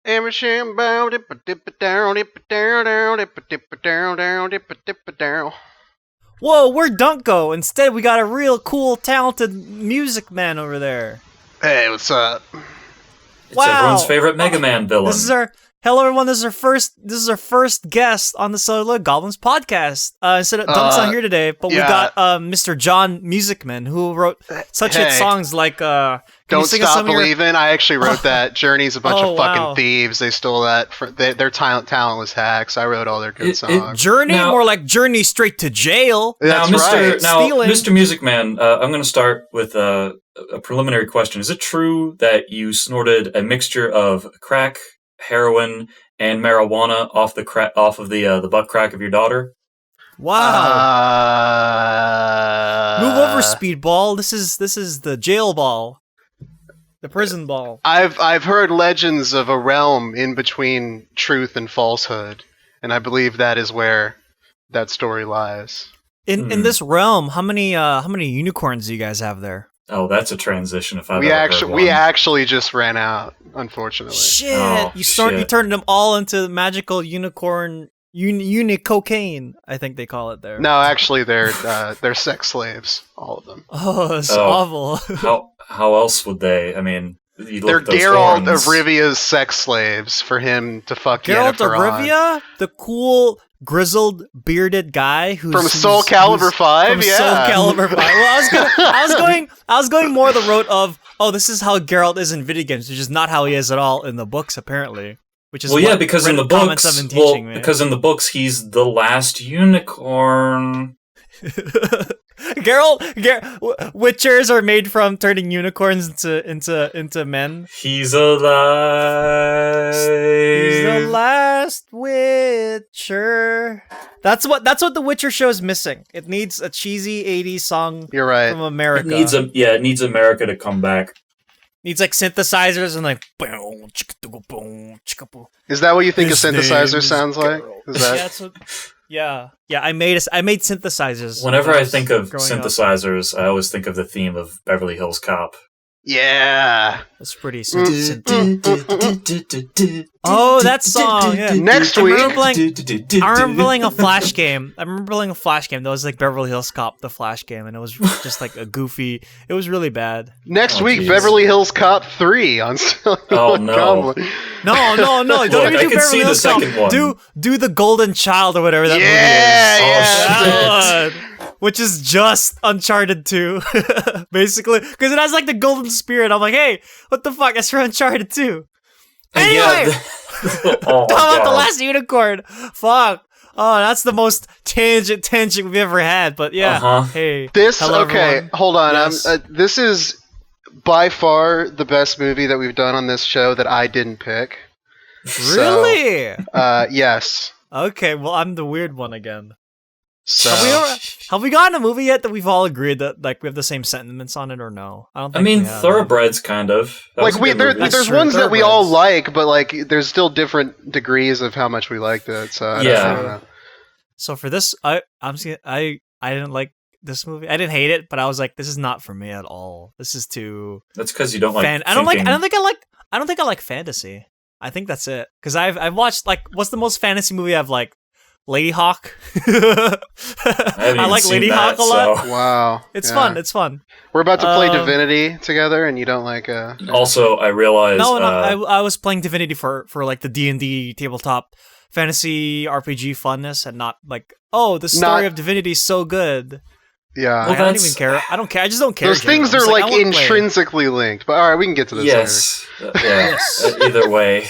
Everything about it, but dip it down, dip it down, down, dip it down, down, dip it down. Whoa, we're Dunko. Instead, we got a real cool, talented music man over there. Hey, what's up? It's everyone's favorite Mega Man villain. Hello everyone. This is our first guest on the Celluloid Goblins podcast. Instead of Dunk's not here today, but we got Mr. John Musicman, who wrote such hit songs like Don't Stop Believin'. I actually wrote that. Journey's a bunch of fucking thieves. They stole that. Their talent was hacks. I wrote all their good songs. Journey, more like Journey straight to jail. That's right. Mr. Musicman, I'm going to start with a preliminary question. Is it true that you snorted a mixture of crack, heroin, and marijuana off the butt crack of your daughter? Wow! Move over, Speedball. This is the jail ball, the prison ball. I've heard legends of a realm in between truth and falsehood, and I believe that is where that story lies. In this realm, how many unicorns do you guys have there? Oh, that's a transition. If we actually just ran out, unfortunately. Shit! You turned them all into magical unicorn unicocaine. I think they call it there. No, actually, they're sex slaves, all of them. Oh, that's awful. How else would they? I mean, they're Geralt of Rivia's sex slaves for him to fuck Geralt Yennefer of Rivia, the cool grizzled bearded guy from Soul Calibur 5. Soul Calibur 5. Well, I was going more the route of, this is how Geralt is in video games, which is not how he is at all in the books, apparently. Which is because in the books he's the last unicorn. Witchers are made from turning unicorns into men. He's alive. He's the last Witcher. That's what the Witcher show is missing. It needs a cheesy 80s song. You're right. From America. It needs America to come back. Needs like synthesizers and like. Is that what you think a synthesizer sounds like? Yeah, I made synthesizers. Whenever I think of synthesizers, I always think of the theme of Beverly Hills Cop. Yeah, that's pretty. Oh, that song. Yeah. Next week, I remember playing a Flash game. That was like Beverly Hills Cop, the Flash game, and it was just like a goofy. It was really bad. Next week, geez. Beverly Hills Cop 3 on. Oh no! No! Don't Look, even do Beverly Hills Cop. Do the Golden Child or whatever that movie is. Yeah. Which is just Uncharted 2, basically. Because it has, like, the golden spirit. I'm like, hey, what the fuck? That's for Uncharted 2. Anyway! How about the last unicorn? Fuck. Oh, that's the most tangent we've ever had. But yeah, hey. Everyone. Hold on. Yes. This is by far the best movie that we've done on this show that I didn't pick. Really? So, yes. Okay, well, I'm the weird one again. So have we gotten a movie yet that we've all agreed that like we have the same sentiments on it or no? I don't think I mean, Thoroughbreds kind of. There's ones that we all like, but like there's still different degrees of how much we liked it. So I don't know. So for this, I didn't like this movie. I didn't hate it, but I was like, this is not for me at all. This is too. That's because you don't like. I don't think I like fantasy. I think that's it. Because I've watched like what's the most fantasy movie I've liked? Lady Hawk. I like Lady Hawk a lot. So. Wow. It's fun. It's fun. We're about to play Divinity together, and you don't like... Also, I realized... No, I was playing Divinity for like the D&D tabletop fantasy RPG funness, and not like, the story of Divinity is so good. Yeah. I don't even care. I don't care. I just don't care. Those things are like intrinsically linked. But alright, we can get to this later. Yes. Either way.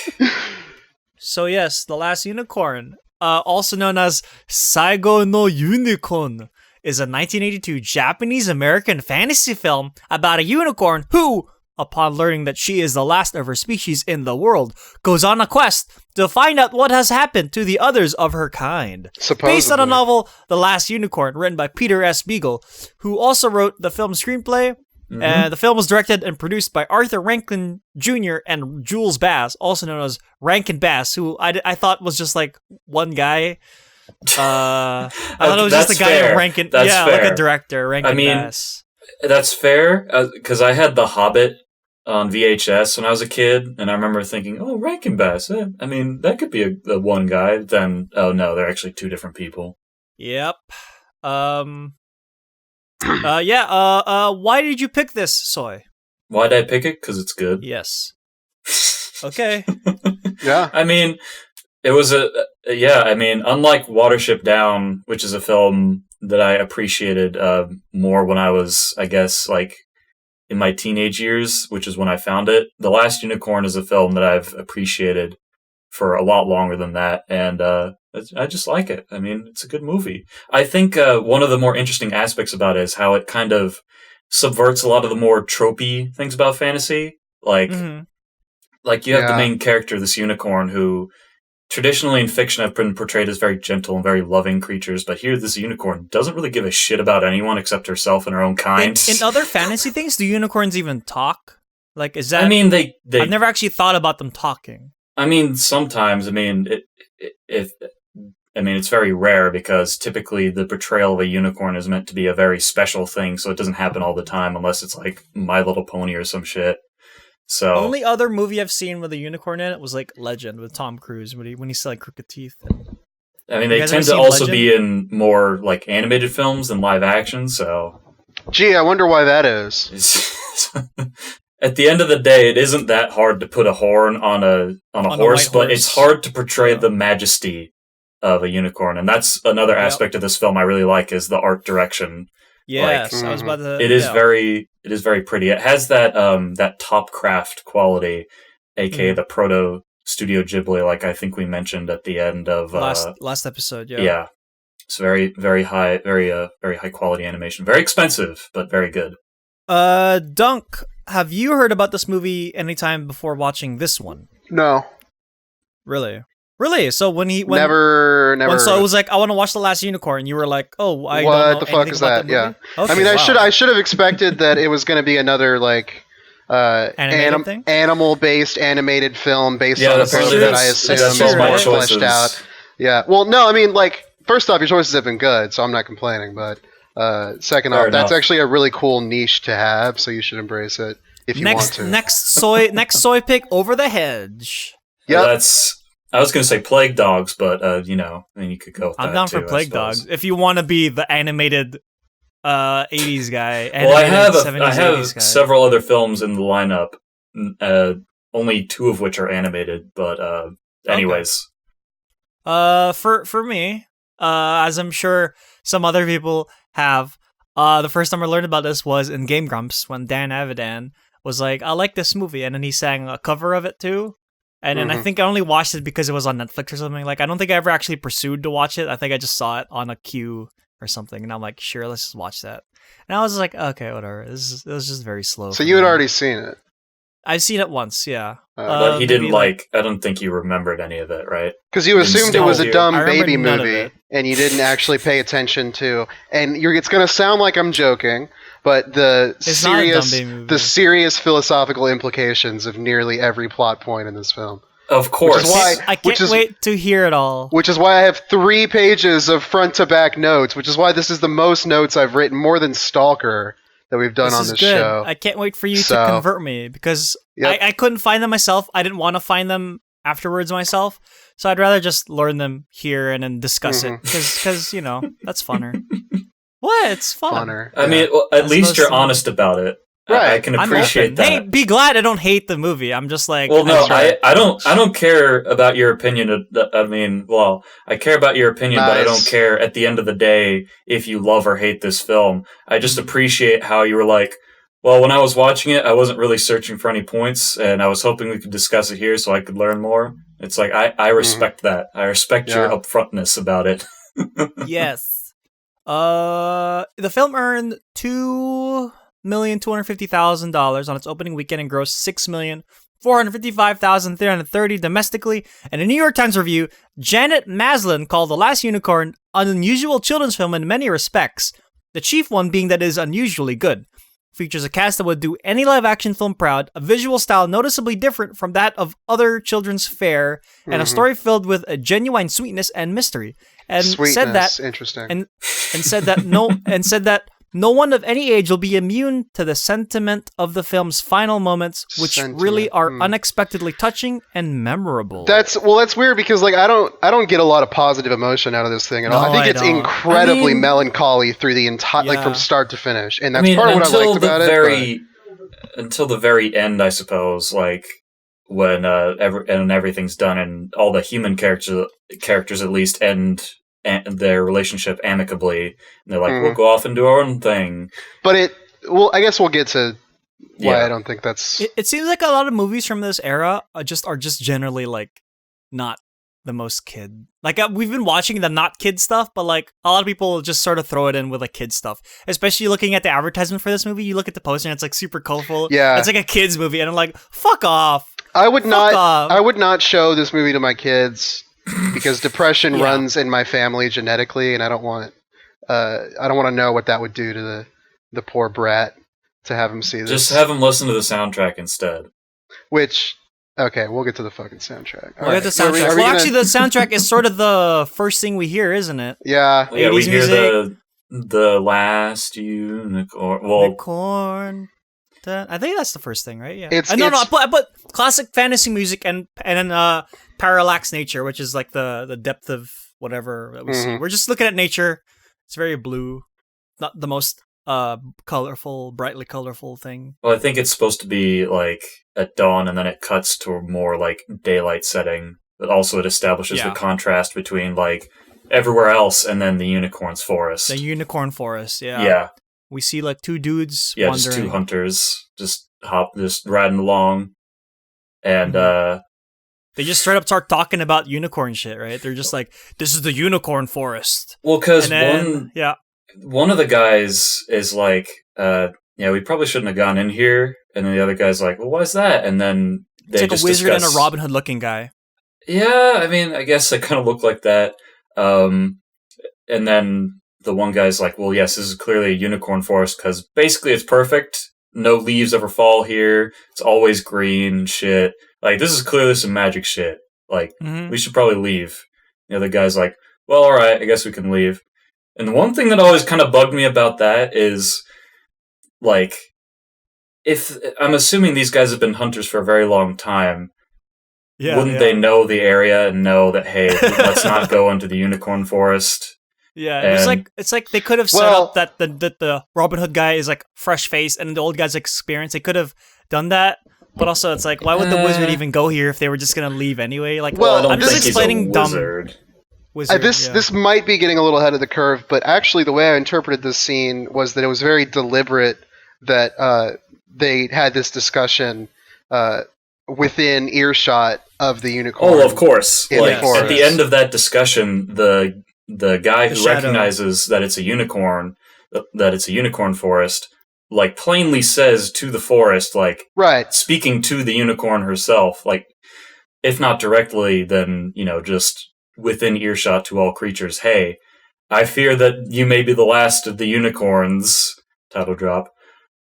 So yes, The Last Unicorn. Also known as Saigo no Unicorn, is a 1982 Japanese-American fantasy film about a unicorn who, upon learning that she is the last of her species in the world, goes on a quest to find out what has happened to the others of her kind. Supposedly. Based on a novel, The Last Unicorn, written by Peter S. Beagle, who also wrote the film's screenplay. The film was directed and produced by Arthur Rankin Jr. and Jules Bass, also known as Rankin Bass, who I thought was just like one guy. I thought it was just a guy named Rankin. Fair. Like a director, Rankin Bass. That's fair, because I had The Hobbit on VHS when I was a kid, and I remember thinking, "Oh, Rankin Bass. I mean, that could be the one guy." Then, oh no, they're actually two different people. Yep. Why did you pick this, Soy? Why did I pick it? Because it's good. Yes. Okay. Yeah. I mean, it was unlike Watership Down, which is a film that I appreciated more when I was, I guess, like in my teenage years, which is when I found it. The Last Unicorn is a film that I've appreciated for a lot longer than that, and I just like it. I mean, it's a good movie. I think one of the more interesting aspects about it is how it kind of subverts a lot of the more tropey things about fantasy. Like you have the main character, this unicorn, who traditionally in fiction have been portrayed as very gentle and very loving creatures, but here this unicorn doesn't really give a shit about anyone except herself and her own kind. In other fantasy things, do unicorns even talk? Like, is that... I mean, they I've never actually thought about them talking. I mean, sometimes, it's very rare because typically the portrayal of a unicorn is meant to be a very special thing, so it doesn't happen all the time unless it's like My Little Pony or some shit. So only other movie I've seen with a unicorn in it was like Legend with Tom Cruise when he still had crooked teeth. I mean, they tend to also be in more like animated films than live action. So, gee, I wonder why that is. At the end of the day, it isn't that hard to put a horn on a horse, but it's hard to portray the majesty of a unicorn, and that's another aspect of this film I really like is the art direction. Yes, I was about to. It is very pretty. It has that that top craft quality, aka the proto Studio Ghibli, like I think we mentioned at the end of last episode. Yeah, yeah. It's very high, very high quality animation. Very expensive, but very good. Dunk, have you heard about this movie anytime before watching this one? No. Really? So never. So it was like, I want to watch The Last Unicorn. You were like, oh, what don't know the fuck is that? Yeah. Okay, I mean, I should have expected that it was going to be another like animal-based animated film based on a film that I assume is more fleshed out. Yeah. Well, no, I mean, like, first off, your choices have been good, so I'm not complaining. But second off, that's actually a really cool niche to have, so you should embrace it if you want to. Next soy pick, Over the Hedge. Yeah. I was going to say Plague Dogs, but, I mean, you could go with that, I'm down for Plague Dogs. If you want to be the animated 80s guy. Well, I have several other films in the lineup, only 2 of which are animated, but anyways. Okay. For me, as I'm sure some other people have, the first time I learned about this was in Game Grumps, when Dan Avidan was like, I like this movie, and then he sang a cover of it, too. And then I think I only watched it because it was on Netflix or something. Like, I don't think I ever actually pursued to watch it. I think I just saw it on a queue or something. And I'm like, sure, let's just watch that. And I was like, okay, whatever. It was just very slow. So you had already seen it? I've seen it once, yeah. But he didn't I don't think you remembered any of it, right? Because you assumed it was a dumb baby movie, and you didn't actually pay attention to. And it's going to sound like I'm joking, but the serious philosophical implications of nearly every plot point in this film. Of course. I can't wait to hear it all. Which is why I have 3 pages of front-to-back notes, which is why this is the most notes I've written, more than Stalker, that we've done on this show. I can't wait for you to convert me, because I couldn't find them myself. I didn't want to find them afterwards myself, so I'd rather just learn them here and then discuss it, because that's funner. What? It's fun. Funner. I mean, at least you're honest about it. Right. I can appreciate that. Hey, be glad I don't hate the movie. I'm just like, well, no, I don't care about your opinion. I mean, well, I care about your opinion, but I don't care at the end of the day if you love or hate this film. I just appreciate how you were like, well, when I was watching it, I wasn't really searching for any points, and I was hoping we could discuss it here so I could learn more. It's like, I respect that. I respect your upfrontness about it. Yes. The film earned $2,250,000 on its opening weekend and grossed $6,455,330 domestically. And a New York Times review, Janet Maslin called The Last Unicorn an unusual children's film in many respects, the chief one being that it is unusually good. Features a cast that would do any live-action film proud, a visual style noticeably different from that of other children's fare, and a story filled with a genuine sweetness and mystery. And said that interesting. And said that no one of any age will be immune to the sentiment of the film's final moments, which really are unexpectedly touching and memorable. That's weird because like I don't get a lot of positive emotion out of this thing at all. I think it's incredibly melancholy through the entire like from start to finish, and that's part of what I liked about it. Until the very end, I suppose, like when everything's done and all the human characters at least end their relationship amicably, and they're like, we'll go off and do our own thing. But I guess we'll get to why I don't think that's... It seems like a lot of movies from this era are just generally, like, not the most kid. Like, we've been watching the not kid stuff, but, like, a lot of people just sort of throw it in with, like, kid stuff. Especially looking at the advertisement for this movie, you look at the poster and it's, like, super colorful. Yeah. It's like a kid's movie, and I'm like, fuck off. I would not show this movie to my kids because depression runs in my family genetically, and I don't want to know what that would do to the poor brat to have him see this. Just have him listen to the soundtrack instead. Which, okay, we'll get to the fucking soundtrack. We'll get to the soundtrack. Actually, the soundtrack is sort of the first thing we hear, isn't it? Yeah. Yeah, we hear the last unicorn. Well, unicorn. I think that's the first thing, right? Yeah. But classic fantasy music and parallax nature, which is like the depth of whatever that we see. We're just looking at nature. It's very blue, not the most brightly colorful thing. Well, I think it's supposed to be like at dawn, and then it cuts to a more like daylight setting. But also, it establishes the contrast between like everywhere else and then the unicorn's forest. The unicorn forest, yeah. Yeah. We see like two dudes wandering. Just two hunters just riding along. And they just straight up start talking about unicorn shit, right? They're just like, this is the unicorn forest. Well, because one of the guys is like, we probably shouldn't have gone in here. And then the other guy's like, well, why is that? And then they it's like a wizard and a Robin Hood looking guy. Yeah, I mean, I guess they kind of look like that. And then the one guy's like, well, yes, this is clearly a unicorn forest because basically it's perfect. No leaves ever fall here. It's always green shit. Like, this is clearly some magic shit. Like, we should probably leave. The other guy's like, well, all right, I guess we can leave. And the one thing that always kind of bugged me about that is, like, if I'm assuming these guys have been hunters for a very long time, wouldn't they know the area and know that, hey, let's not go into the unicorn forest? Yeah, it's like they could have set up that the Robin Hood guy is like fresh face and the old guy's like experienced. They could have done that, but also it's like, why would the wizard even go here if they were just gonna leave anyway? Like, I'm just explaining dumb. Wizard, this might be getting a little ahead of the curve, but actually the way I interpreted this scene was that it was very deliberate that they had this discussion within earshot of the unicorn. Oh, of course! Like at the end of that discussion, the guy who recognizes that it's a unicorn forest, like plainly says to the forest, like speaking to the unicorn herself, like if not directly, then just within earshot to all creatures. Hey, I fear that you may be the last of the unicorns. Title drop.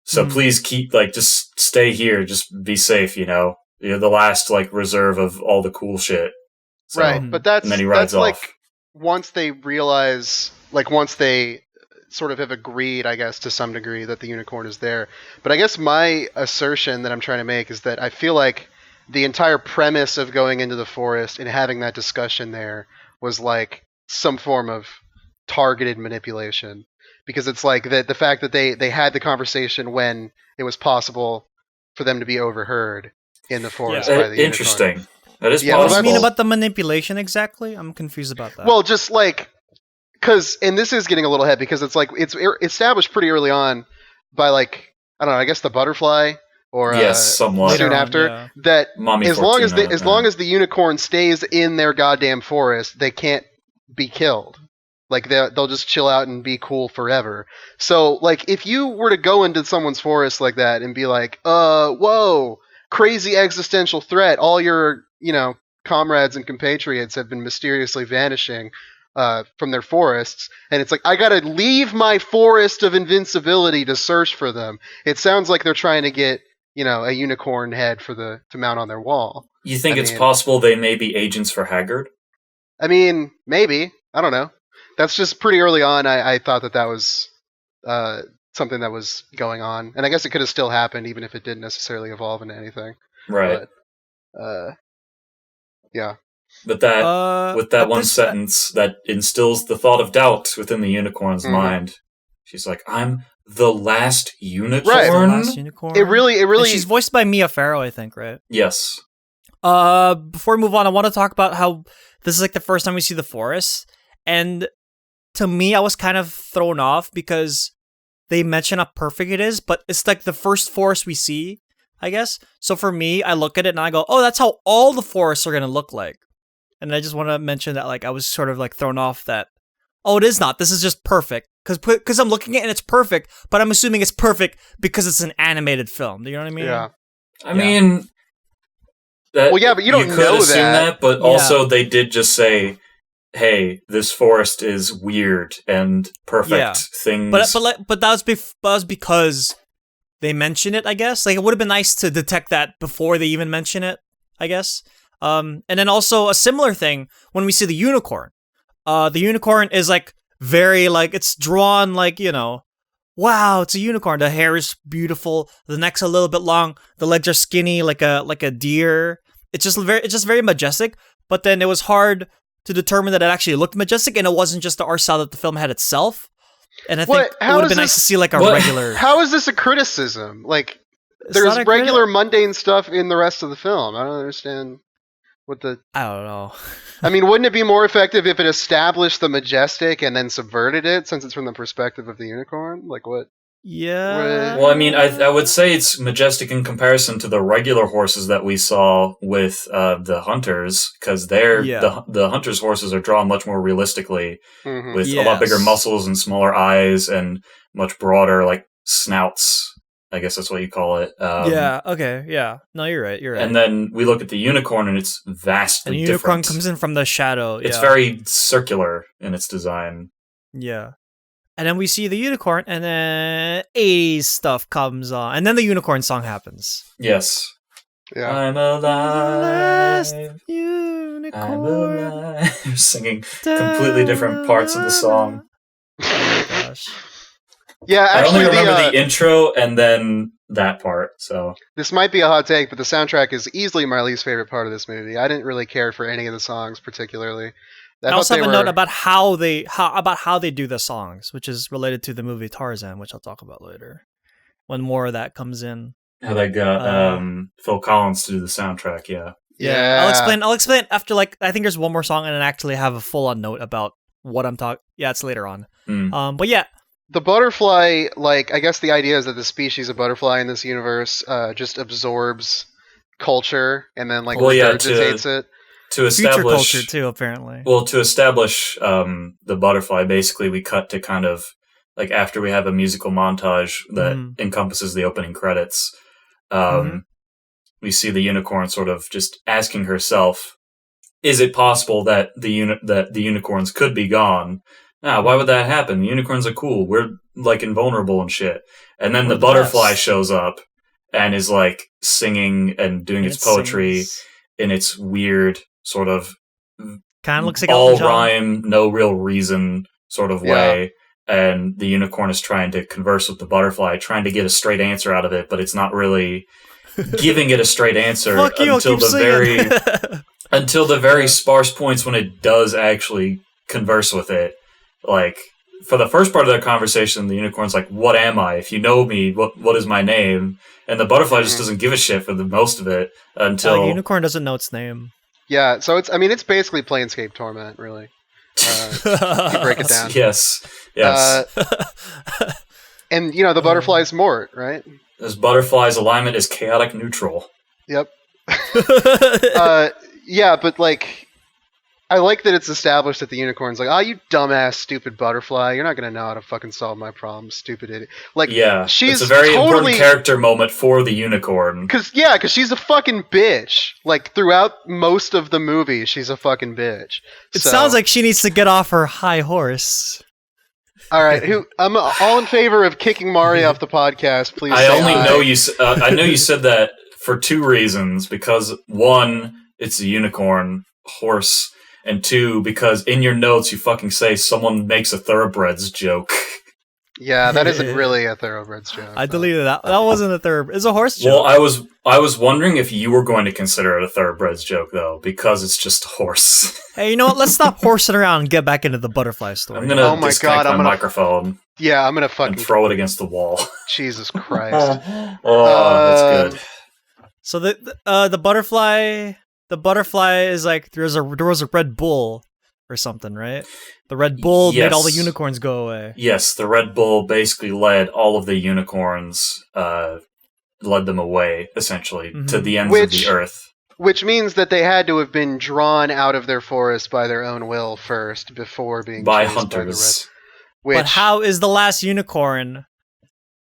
So please keep just stay here. Just be safe. You're the last reserve of all the cool shit. So, right, but and then he rides off. Once they realize, once they sort of have agreed, I guess, to some degree that the unicorn is there. But I guess my assertion that I'm trying to make is that I feel like the entire premise of going into the forest and having that discussion there was like some form of targeted manipulation. Because it's like the fact that they had the conversation when it was possible for them to be overheard in the forest by the interesting. Unicorn. That is possible. What do you mean about the manipulation exactly? I'm confused about that. Well, just and this is getting a little ahead because it's established pretty early on by I don't know, I guess the butterfly or somewhat soon after that Mommy as long as the unicorn stays in their goddamn forest, they can't be killed. Like they'll just chill out and be cool forever. So if you were to go into someone's forest like that and be like, whoa, crazy existential threat, all your comrades and compatriots have been mysteriously vanishing from their forests, and it's like, I gotta leave my forest of invincibility to search for them. It sounds like they're trying to get a unicorn head to mount on their wall. You think it's possible they may be agents for Haggard? I mean, maybe. I don't know. That's just pretty early on. I thought that was something that was going on, and I guess it could have still happened even if it didn't necessarily evolve into anything. Right. But, yeah. But with that one sentence that instills the thought of doubt within the unicorn's mind, she's like, "I'm the last unicorn." Right. The last unicorn. It really. And she's voiced by Mia Farrow, I think, right? Yes. Before we move on, I want to talk about how this is like the first time we see the forest, and to me, I was kind of thrown off because they mention how perfect it is, but it's like the first forest we see, I guess. So for me, I look at it and I go, "Oh, that's how all the forests are gonna look like." And I just want to mention that, like, I was sort of like thrown off that, oh, it is not. This is just perfect. Because I'm looking at it and it's perfect, but I'm assuming it's perfect because it's an animated film. Do you know what I mean? Yeah. I mean, that, well, yeah, but you don't could know assume that. But also they did just say, "Hey, this forest is weird and perfect things." But that was because they mention it, I guess. Like, it would have been nice to detect that before they even mention it, I guess. And then also a similar thing when we see the unicorn. The unicorn is like very like it's drawn like, you know, wow, it's a unicorn. The hair is beautiful. The neck's a little bit long. The legs are skinny like a deer. It's just very majestic. But then it was hard to determine that it actually looked majestic, and it wasn't just the art style that the film had itself. And I think it would have been nice to see like a regular. How is this a criticism? Like, there's regular mundane stuff in the rest of the film. I don't understand. I don't know. I mean, wouldn't it be more effective if it established the majestic and then subverted it, since it's from the perspective of the unicorn? Like, what? Yeah. Well, I mean, I would say it's majestic in comparison to the regular horses that we saw with the hunters, because the hunters' horses are drawn much more realistically, with a lot bigger muscles and smaller eyes and much broader, like, snouts. I guess that's what you call it. Okay, yeah. No, you're right. And then we look at the unicorn, and it's vastly different. And the unicorn comes in from the shadow. It's very circular in its design. Yeah. And then we see the unicorn, and then 80s stuff comes on. And then the unicorn song happens. Yes. Yeah. I'm alive. Unicorn. I'm alive. Singing completely different parts of the song. Oh my gosh. Yeah, actually, I only remember the intro and then that part. So this might be a hot take, but the soundtrack is easily my least favorite part of this movie. I didn't really care for any of the songs particularly. I also have a note about how they do the songs, which is related to the movie Tarzan, which I'll talk about later when more of that comes in. How they got Phil Collins to do the soundtrack. Yeah. I'll explain after. Like, I think there's one more song, and then actually have a full on note about what I'm talking. Yeah, it's later on. But yeah. The butterfly, like, I guess the idea is that the species of butterfly in this universe just absorbs culture and then, like, regurgitates it. To establish future culture, too, apparently. Well, to establish the butterfly, basically, we cut to kind of, like, after we have a musical montage that encompasses the opening credits, we see the unicorn sort of just asking herself, is it possible that the unicorns could be gone? Why would that happen? The unicorns are cool. We're, like, invulnerable and shit. And then the butterfly shows up and is, like, singing and doing its poetry in its weird sort of kind of looks like all rhyme, no real reason sort of way. And the unicorn is trying to converse with the butterfly, trying to get a straight answer out of it, but it's not really giving it a straight answer until the very sparse points when it does actually converse with it. Like, for the first part of their conversation, the unicorn's like, "What am I? If you know me, what is my name?" And the butterfly just doesn't give a shit for the most of it until... the unicorn doesn't know its name. Yeah, so it's basically Planescape Torment, really. If you break it down. Yes. And, you know, the butterfly's Mort, right? This butterfly's alignment is chaotic neutral. Yep. Yeah, but, like... I like that it's established that the unicorn's like, "Oh, you dumbass, stupid butterfly! You're not gonna know how to fucking solve my problem, stupid idiot." Like, she's it's a very important character moment for the unicorn. Because she's a fucking bitch. Like, throughout most of the movie, she's a fucking bitch. It sounds like she needs to get off her high horse. All right, I'm all in favor of kicking Mari off the podcast. Please. I know you said that for two reasons. Because one, it's a unicorn horse. And two, because in your notes you fucking say someone makes a thoroughbreds joke. Yeah, that isn't really a thoroughbreds joke. I deleted that. That wasn't a thoroughbred. It's a horse joke. Well, I was wondering if you were going to consider it a thoroughbreds joke though, because it's just a horse. Hey, you know what? Let's stop horsing around and get back into the butterfly story. I'm gonna disconnect my microphone. Yeah, I'm gonna fucking and throw it against the wall. Jesus Christ! That's good. So the butterfly is like there was a Red Bull or something, right? The Red Bull made all the unicorns go away. Yes, the Red Bull basically led all of the unicorns, led them away, essentially, to the ends of the earth. Which means that they had to have been drawn out of their forest by their own will first, before being by chased hunters. By the rest. But how is the last unicorn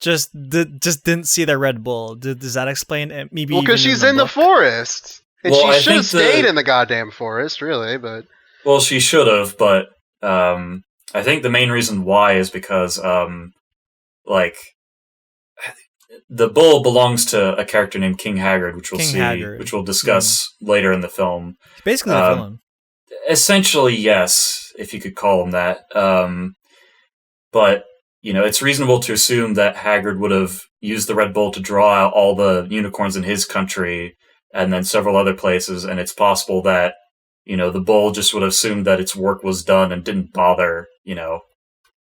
just didn't see their Red Bull? Does that explain it? Maybe because she's in the forest. And she should have stayed in the goddamn forest, really, but... Well, she should have, but I think the main reason why is because, the bull belongs to a character named King Haggard, which we'll discuss later in the film. Basically the villain. Essentially, yes, if you could call him that. But, it's reasonable to assume that Haggard would have used the Red Bull to draw out all the unicorns in his country and then several other places, and it's possible that, the bull just would have assumed that its work was done and didn't bother,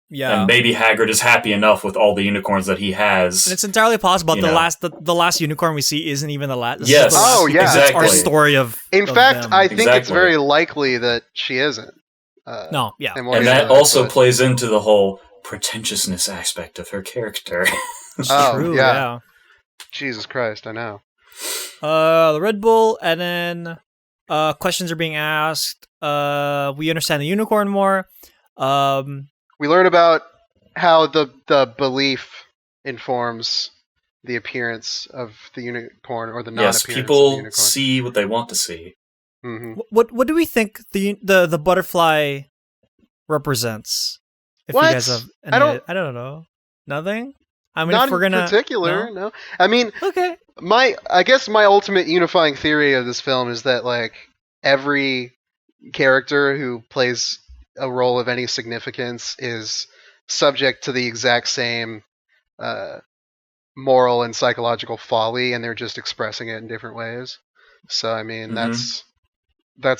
Yeah. And maybe Haggard is happy enough with all the unicorns that he has. And it's entirely possible that the last unicorn we see isn't even the last. Yes. Exactly. It's our story of. In fact, them. I think it's very likely that she isn't. No, yeah. And that also plays into the whole pretentiousness aspect of her character. True, yeah. Jesus Christ, I know. The Red Bull, and then questions are being asked. We understand the unicorn more. We learn about how the belief informs the appearance of the unicorn or the non-appearance of the unicorn. People see what they want to see. Mm-hmm. What do we think the butterfly represents? If what? You guys have any, I don't know. Nothing? I mean, not if we're gonna, in particular, no. I mean, okay. I guess my ultimate unifying theory of this film is that every character who plays a role of any significance is subject to the exact same moral and psychological folly, and they're just expressing it in different ways. So I mean, that's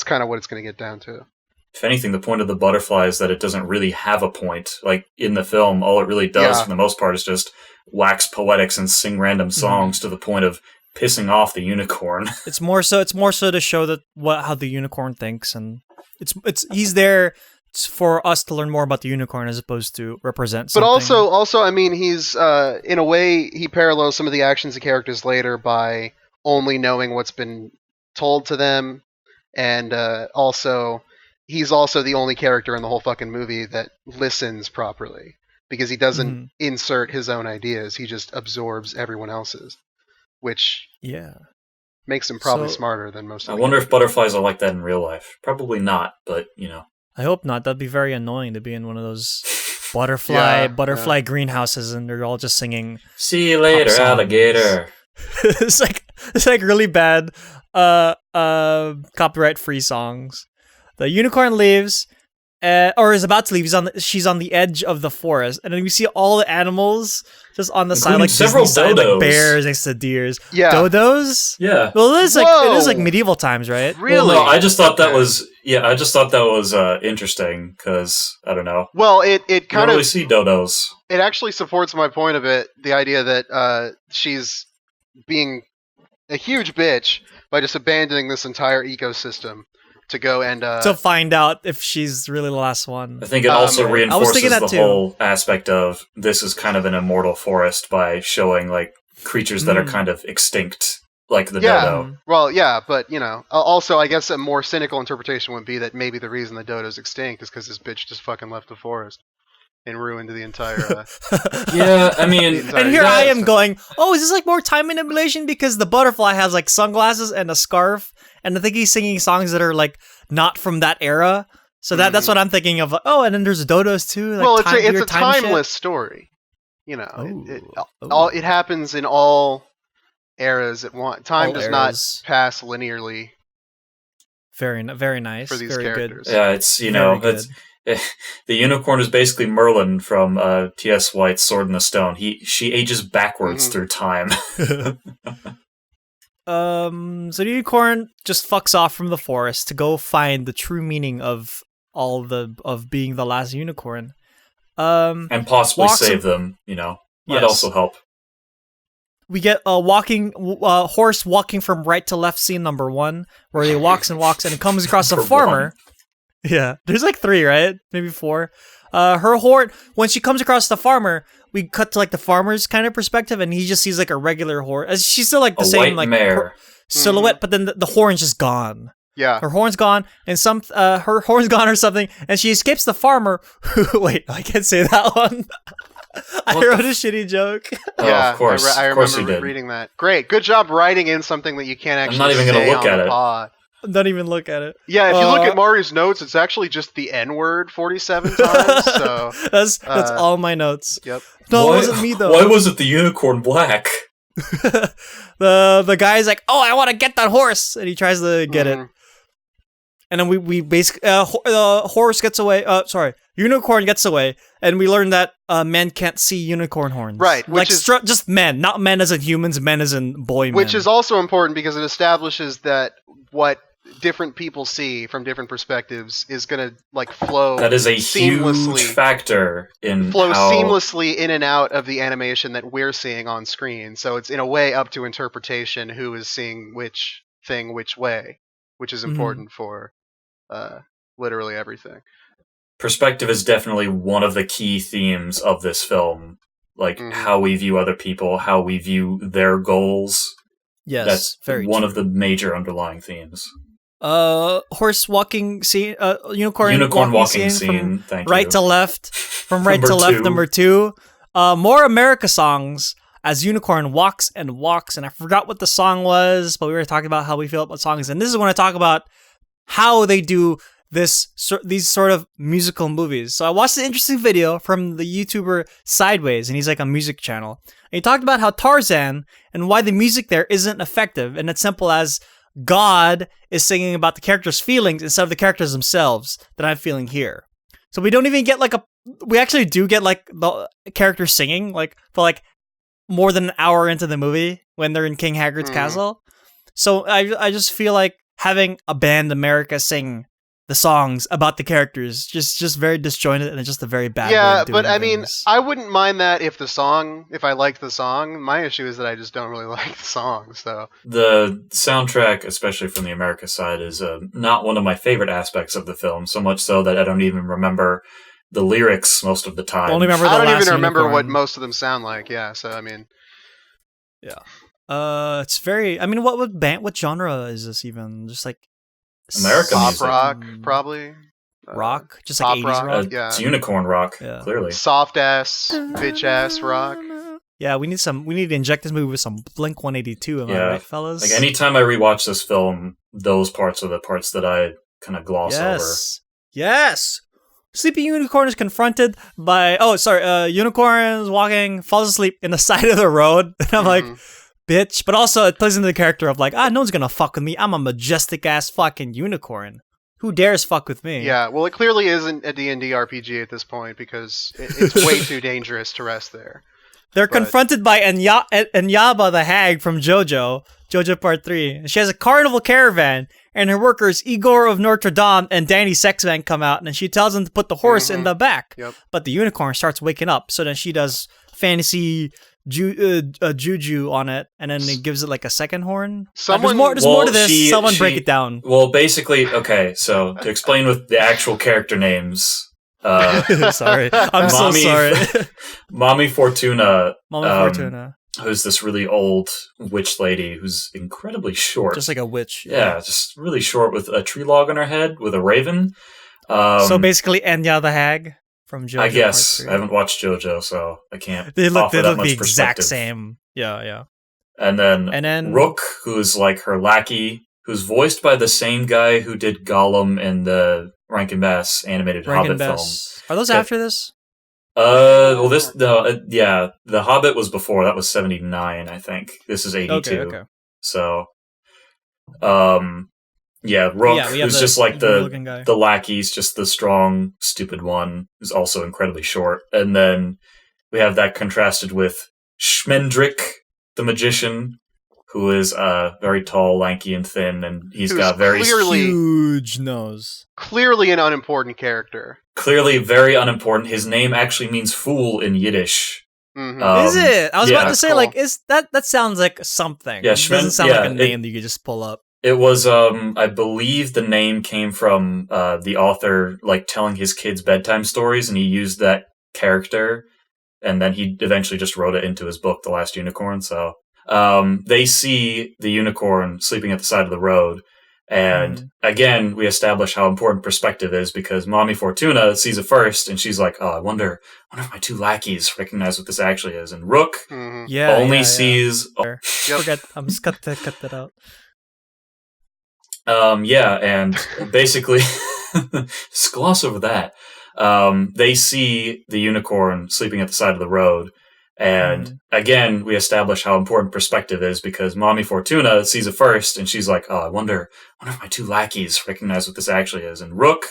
kind of what it's going to get down to. If anything, the point of the butterfly is that it doesn't really have a point. Like in the film, all it really does for the most part is just wax poetics and sing random songs to the point of pissing off the unicorn. It's more so to show that how the unicorn thinks, and he's there for us to learn more about the unicorn as opposed to represent something. But also, I mean, he's in a way he parallels some of the actions of characters later by only knowing what's been told to them, and he's also the only character in the whole fucking movie that listens properly, because he doesn't insert his own ideas. He just absorbs everyone else's, which makes him probably smarter than most. I wonder if butterflies are like that in real life. Probably not, but I hope not. That'd be very annoying to be in one of those butterfly greenhouses, and they're all just singing. See you later, alligator. It's like really bad, copyright free songs. The unicorn leaves, or is about to leave. She's on the edge of the forest, and then we see all the animals just on the side, like several side, dodos, like bears next to deers. Yeah, dodos. Yeah. Well, it is like medieval times, right? Really? Well, no, I just thought that was interesting because I don't know. Well, it kind you don't really see dodos. It actually supports my point of it. The idea that she's being a huge bitch by just abandoning this entire ecosystem to go and to find out if she's really the last one. I think it also reinforces the whole aspect of this is kind of an immortal forest by showing creatures that are kind of extinct, like the dodo. Well, yeah, but also I guess a more cynical interpretation would be that maybe the reason the dodo's extinct is because this bitch just fucking left the forest and ruined the entire. Yeah, I mean, and here I am going, oh, is this like more time manipulation because the butterfly has like sunglasses and a scarf, and I think he's singing songs that are like not from that era. So that's what I'm thinking of. Oh, and then there's dodos too. Well, it's a timeless story. It happens in all eras at once. Time does not pass linearly. Very nice. For these very characters. Good. Yeah, it's the unicorn is basically Merlin from T.S. White's Sword in the Stone. She ages backwards through time. So the unicorn just fucks off from the forest to go find the true meaning of being the last unicorn. And possibly save them, might also help. We get a horse walking from right to left scene number 1, where he walks and it comes across a farmer. Yeah, there's like 3, right? Maybe 4. Her horn, when she comes across the farmer, we cut to like the farmer's kind of perspective, and he just sees like a regular horse. She's still like the same like silhouette, but then the horn's just gone. Yeah, her horn's gone, and her horn's gone or something, and she escapes the farmer. Wait, I can't say that one. I wrote a shitty joke. Yeah, of course. I remember reading that. Great, good job writing in something that you can't actually. I'm not even going to look at it. Don't even look at it. Yeah, if you look at Mari's notes, it's actually just the N word 47 times. So that's all my notes. Yep. No, it wasn't me though. Why was it the unicorn black? The guy's like, "Oh, I want to get that horse," and he tries to get it. And then we basically the horse gets away. Unicorn gets away, and we learn that men can't see unicorn horns. Right, like just men, not men as in humans, men as in boy men. Which is also important because it establishes that what different people see from different perspectives is going to like flow. That is a huge factor in seamlessly in and out of the animation that we're seeing on screen. So it's in a way up to interpretation who is seeing which thing which way, which is important for literally everything. Perspective is definitely one of the key themes of this film. Like how we view other people, how we view their goals. Yes, that's very one true. of the major underlying themes. Horse walking scene, unicorn walking scene. From right to left, from right to left. Number 2, more America songs as unicorn walks and walks, and I forgot what the song was, but we were talking about how we feel about songs, and this is when I talk about how they do these sort of musical movies. So I watched an interesting video from the YouTuber Sideways, and he's like a music channel. And he talked about how Tarzan and why the music there isn't effective, and it's simple as God is singing about the characters' feelings instead of the characters themselves that I'm feeling here. So we don't even get we actually do get like the characters singing like for like more than an hour into the movie when they're in King Hagrid's castle. So I just feel like having a band America sing the songs about the characters just very disjointed, and it's just a very bad way of doing but I things. mean, I wouldn't mind that if I liked the song. My issue is that I just don't really like the song. So the soundtrack, especially from the America side, is not one of my favorite aspects of the film, so much so that I don't even remember the lyrics most of the time. I don't even remember what most of them sound like. Yeah, so I mean, yeah. It's very. I mean, what genre is this even? Just like American pop music. rock, probably. Rock, just like 80s rock. Yeah. It's unicorn rock, clearly. Soft ass, bitch ass rock. Yeah, we need to inject this movie with some Blink 182. Am I right, fellas? Like anytime I rewatch this film, those parts are the parts that I kind of gloss over. Yes. Sleeping Unicorn is confronted by Unicorn is walking, falls asleep in the side of the road, and I'm like, bitch. But also it plays into the character of like, no one's gonna fuck with me. I'm a majestic ass fucking unicorn. Who dares fuck with me? Yeah, well, it clearly isn't a D&D RPG at this point because it's way too dangerous to rest there. They're confronted by Enyaba the hag from JoJo Part 3. And she has a carnival caravan, and her workers, Igor of Notre Dame and Danny Sexman, come out, and she tells them to put the horse in the back. Yep. But the unicorn starts waking up, so then she does fantasy juju on it, and then it gives it like a second horn. There's more to this. Someone break it down. Well, basically, okay, so to explain with the actual character names... sorry. I'm so sorry. Mommy Fortuna. Fortuna. Who's this really old witch lady who's incredibly short. Just like a witch. Yeah, just really short with a tree log on her head with a raven. So basically Enya the hag from JoJo. I guess. Part 3. I haven't watched JoJo, so I can't They look that much the exact perspective. same. Yeah. And then Rook, who's like her lackey, who's voiced by the same guy who did Gollum in the Rankin Bass animated Hobbit film. Are those after this? The Hobbit was before. That was 79, I think. This is 82. Okay. So, Yeah, Rook, Yeah, we have who's the just like evil-looking guy. the lackey's just the strong, stupid one, who's also incredibly short. And then we have that contrasted with Schmendrick, the magician, who is very tall, lanky, and thin, and he's Who's got very huge nose. Clearly an unimportant character. clearly very unimportant. His name actually means fool in Yiddish. Mm-hmm. Is it? I was about to say, cool. like, is that sounds like something. Yeah, It doesn't sound like a name that you could just pull up. It was, I believe the name came from the author, like, telling his kids bedtime stories, and he used that character, and then he eventually just wrote it into his book, The Last Unicorn. So they see the unicorn sleeping at the side of the road, and again, we establish how important perspective is, because Mommy Fortuna sees it first, and she's like, oh, I wonder if my two lackeys recognize what this actually is. And Rook sees... Yep. Forget, I'm just cut that out. And basically, just gloss over that. They see the unicorn sleeping at the side of the road, and again, we establish how important perspective is, because Mommy Fortuna sees it first, and she's like, "Oh, I wonder if my two lackeys recognize what this actually is." And Rook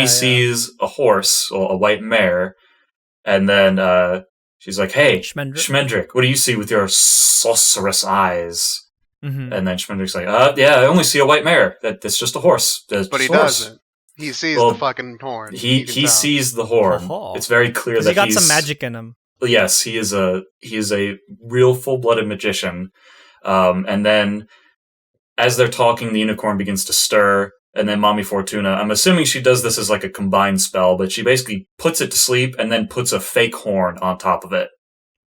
sees a horse or a white mare, and then she's like, "Hey, Schmendrick, what do you see with your sorceress eyes?" And then Schmendrick's like, yeah, I only see a white mare. That's just a horse. But he doesn't. He sees the fucking horn. He sees the horn. It's very clear that he got some magic in him. Yes, he is a real full-blooded magician. And then, as they're talking, the unicorn begins to stir. And then Mommy Fortuna, I'm assuming she does this as like a combined spell, but she basically puts it to sleep and then puts a fake horn on top of it,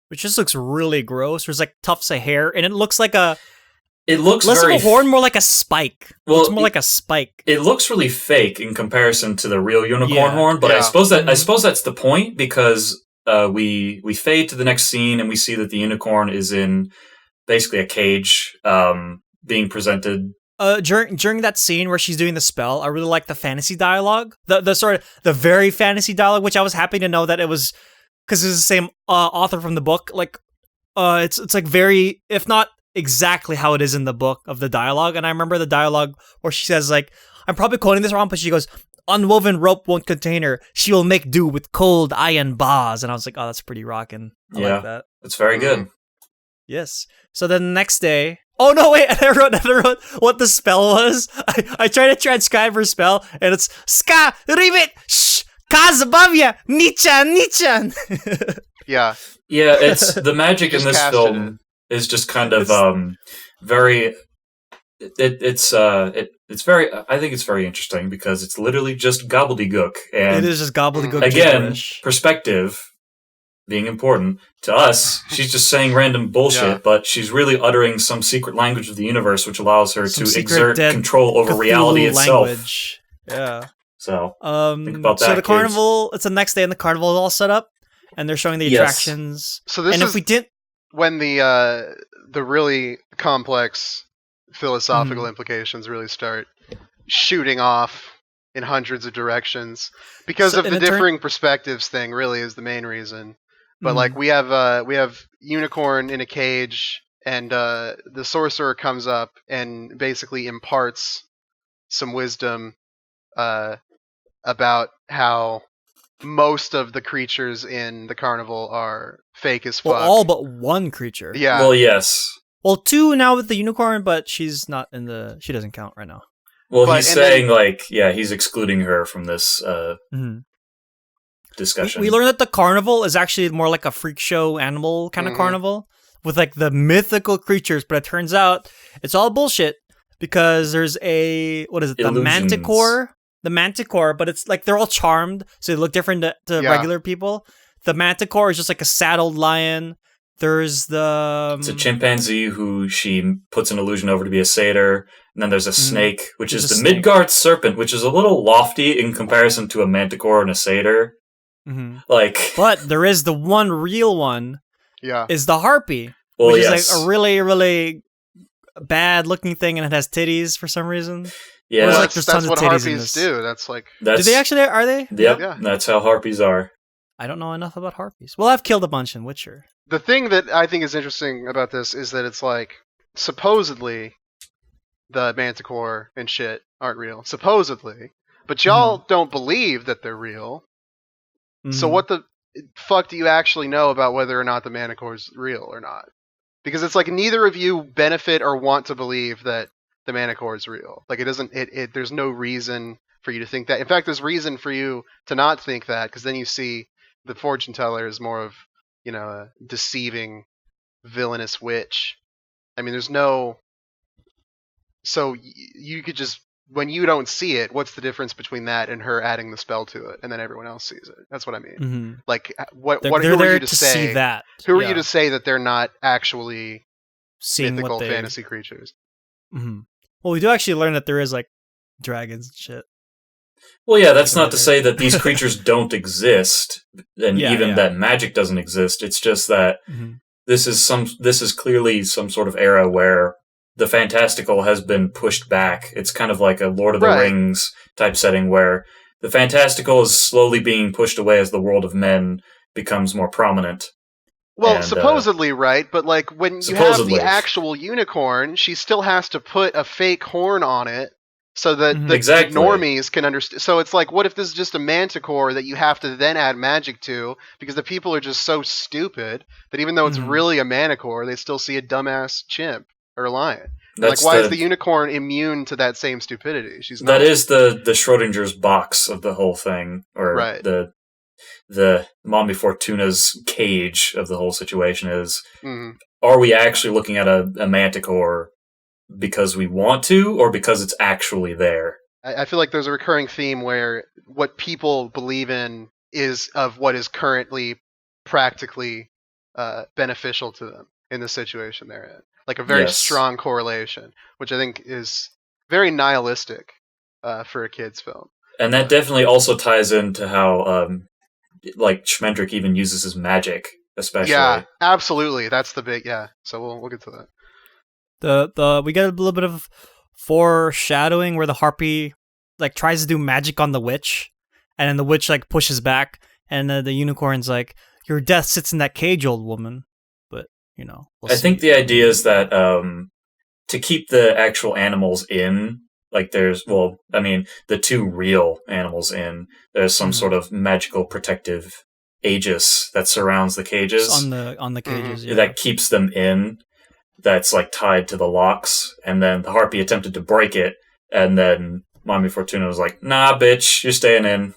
which just looks really gross. There's like tufts of hair, and it looks like a. It looks less very of a horn, more like a spike. Well, it's more like a spike. It looks really fake in comparison to the real unicorn horn, but I suppose that's the point, because we fade to the next scene and we see that the unicorn is in basically a cage, being presented. During that scene where she's doing the spell, I really like the fantasy dialogue, the sort of the very fantasy dialogue, which I was happy to know that it was, because it's the same author from the book. Like, it's like very, if not exactly how it is in the book of the dialogue. And I remember the dialogue where she says, like, I'm probably quoting this wrong, but she goes, "Unwoven rope won't contain her. She will make do with cold iron bars." And I was like, oh, that's pretty rockin'. I like that. It's very good. Yes. So then the next day, oh no, wait, I wrote what the spell was. I tried to transcribe her spell, and it's Ska Ribit Shh Kaz above ya Nichan. Yeah. Yeah, it's the magic in this film is just kind of very. It's very. I think it's very interesting because it's literally just gobbledygook, and it is just gobbledygook. Again, gibberish. Perspective being important to us. She's just saying random bullshit, but she's really uttering some secret language of the universe, which allows her to exert control over Cthulhu reality itself. Language. Yeah. So think about that. So the kids. carnival. It's the next day, and the carnival is all set up, and they're showing the attractions. So this is when the really complex philosophical implications really start shooting off in hundreds of directions because of the differing perspectives thing. Really, is the main reason. But like we have unicorn in a cage, and the sorcerer comes up and basically imparts some wisdom about how most of the creatures in the carnival are fake as fuck. Well, all but one creature. Yeah. Well, yes. Well, two now with the unicorn, but she's not in the. She doesn't count right now. Well, he's saying he's excluding her from this discussion. We learned that the carnival is actually more like a freak show animal kind of carnival with like the mythical creatures, but it turns out it's all bullshit because there's the manticore. The manticore, but it's like they're all charmed, so they look different to regular people. The manticore is just like a saddled lion. There's it's a chimpanzee who she puts an illusion over to be a satyr, and then there's a snake, which is the Midgard serpent, which is a little lofty in comparison to a manticore and a satyr. But there is the one real one. Yeah, is the harpy, which is like a really, really bad looking thing, and it has titties for some reason. Yeah, well, that's what harpies do. Do they actually? Are they? Yep, yeah. That's how harpies are. I don't know enough about harpies. Well, I've killed a bunch in Witcher. The thing that I think is interesting about this is that it's like supposedly the Manticore and shit aren't real, supposedly. But y'all don't believe that they're real. So what the fuck do you actually know about whether or not the Manticore is real or not? Because it's like neither of you benefit or want to believe that the Manticore is real. Like it doesn't. There's no reason for you to think that. In fact, there's reason for you to not think that, because then you see the fortune teller is more of, a deceiving, villainous witch. I mean, there's no. So you could just, when you don't see it, what's the difference between that and her adding the spell to it, and then everyone else sees it? That's what I mean. Like, who are you to say see that? Who are you to say that they're not actually seeing mythical fantasy creatures? Well, we do actually learn that there is like dragons and shit. Well, yeah, that's not to say that these creatures don't exist, and that magic doesn't exist. It's just that this is clearly some sort of era where the fantastical has been pushed back. It's kind of like a Lord of the Rings type setting where the fantastical is slowly being pushed away as the world of men becomes more prominent. Well, and, supposedly, right? But like when you have the actual unicorn, she still has to put a fake horn on it so that the normies can understand. So it's like, what if this is just a manticore that you have to then add magic to, because the people are just so stupid that even though it's really a manticore, they still see a dumbass chimp or a lion. Like, why is the unicorn immune to that same stupidity? She's not. That is the Schrodinger's box of the whole thing, or the Mommy Fortuna's cage of the whole situation is, are we actually looking at a manticore because we want to, or because it's actually there? I feel like there's a recurring theme where what people believe in is of what is currently practically beneficial to them in the situation they're in. Like a very strong correlation, which I think is very nihilistic for a kid's film. And that definitely also ties into how like Schmendrick even uses his magic, especially. Yeah, absolutely. That's the big So we'll get to that. We get a little bit of foreshadowing where the harpy like tries to do magic on the witch, and then the witch like pushes back, and the unicorn's like, "Your death sits in that cage, old woman." But I think the idea is that to keep the actual animals in. Like the two real animals in, there's some sort of magical protective aegis that surrounds the cages. It's on the cages, that keeps them in. That's like tied to the locks, and then the harpy attempted to break it, and then Mommy Fortuna was like, "Nah, bitch, you're staying in."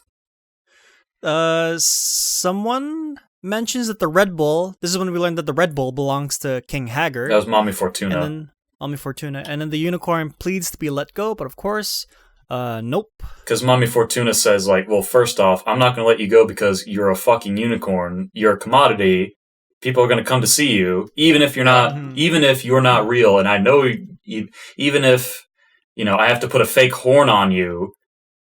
Someone mentions that the Red Bull. This is when we learned that the Red Bull belongs to King Haggard. That was Mommy Fortuna. And then Mommy Fortuna, and then the unicorn pleads to be let go, but of course, nope. Because Mommy Fortuna says, like, well, first off, I'm not going to let you go because you're a fucking unicorn. You're a commodity. People are going to come to see you, even if you're not, even if you're not real. And I know, even if I have to put a fake horn on you,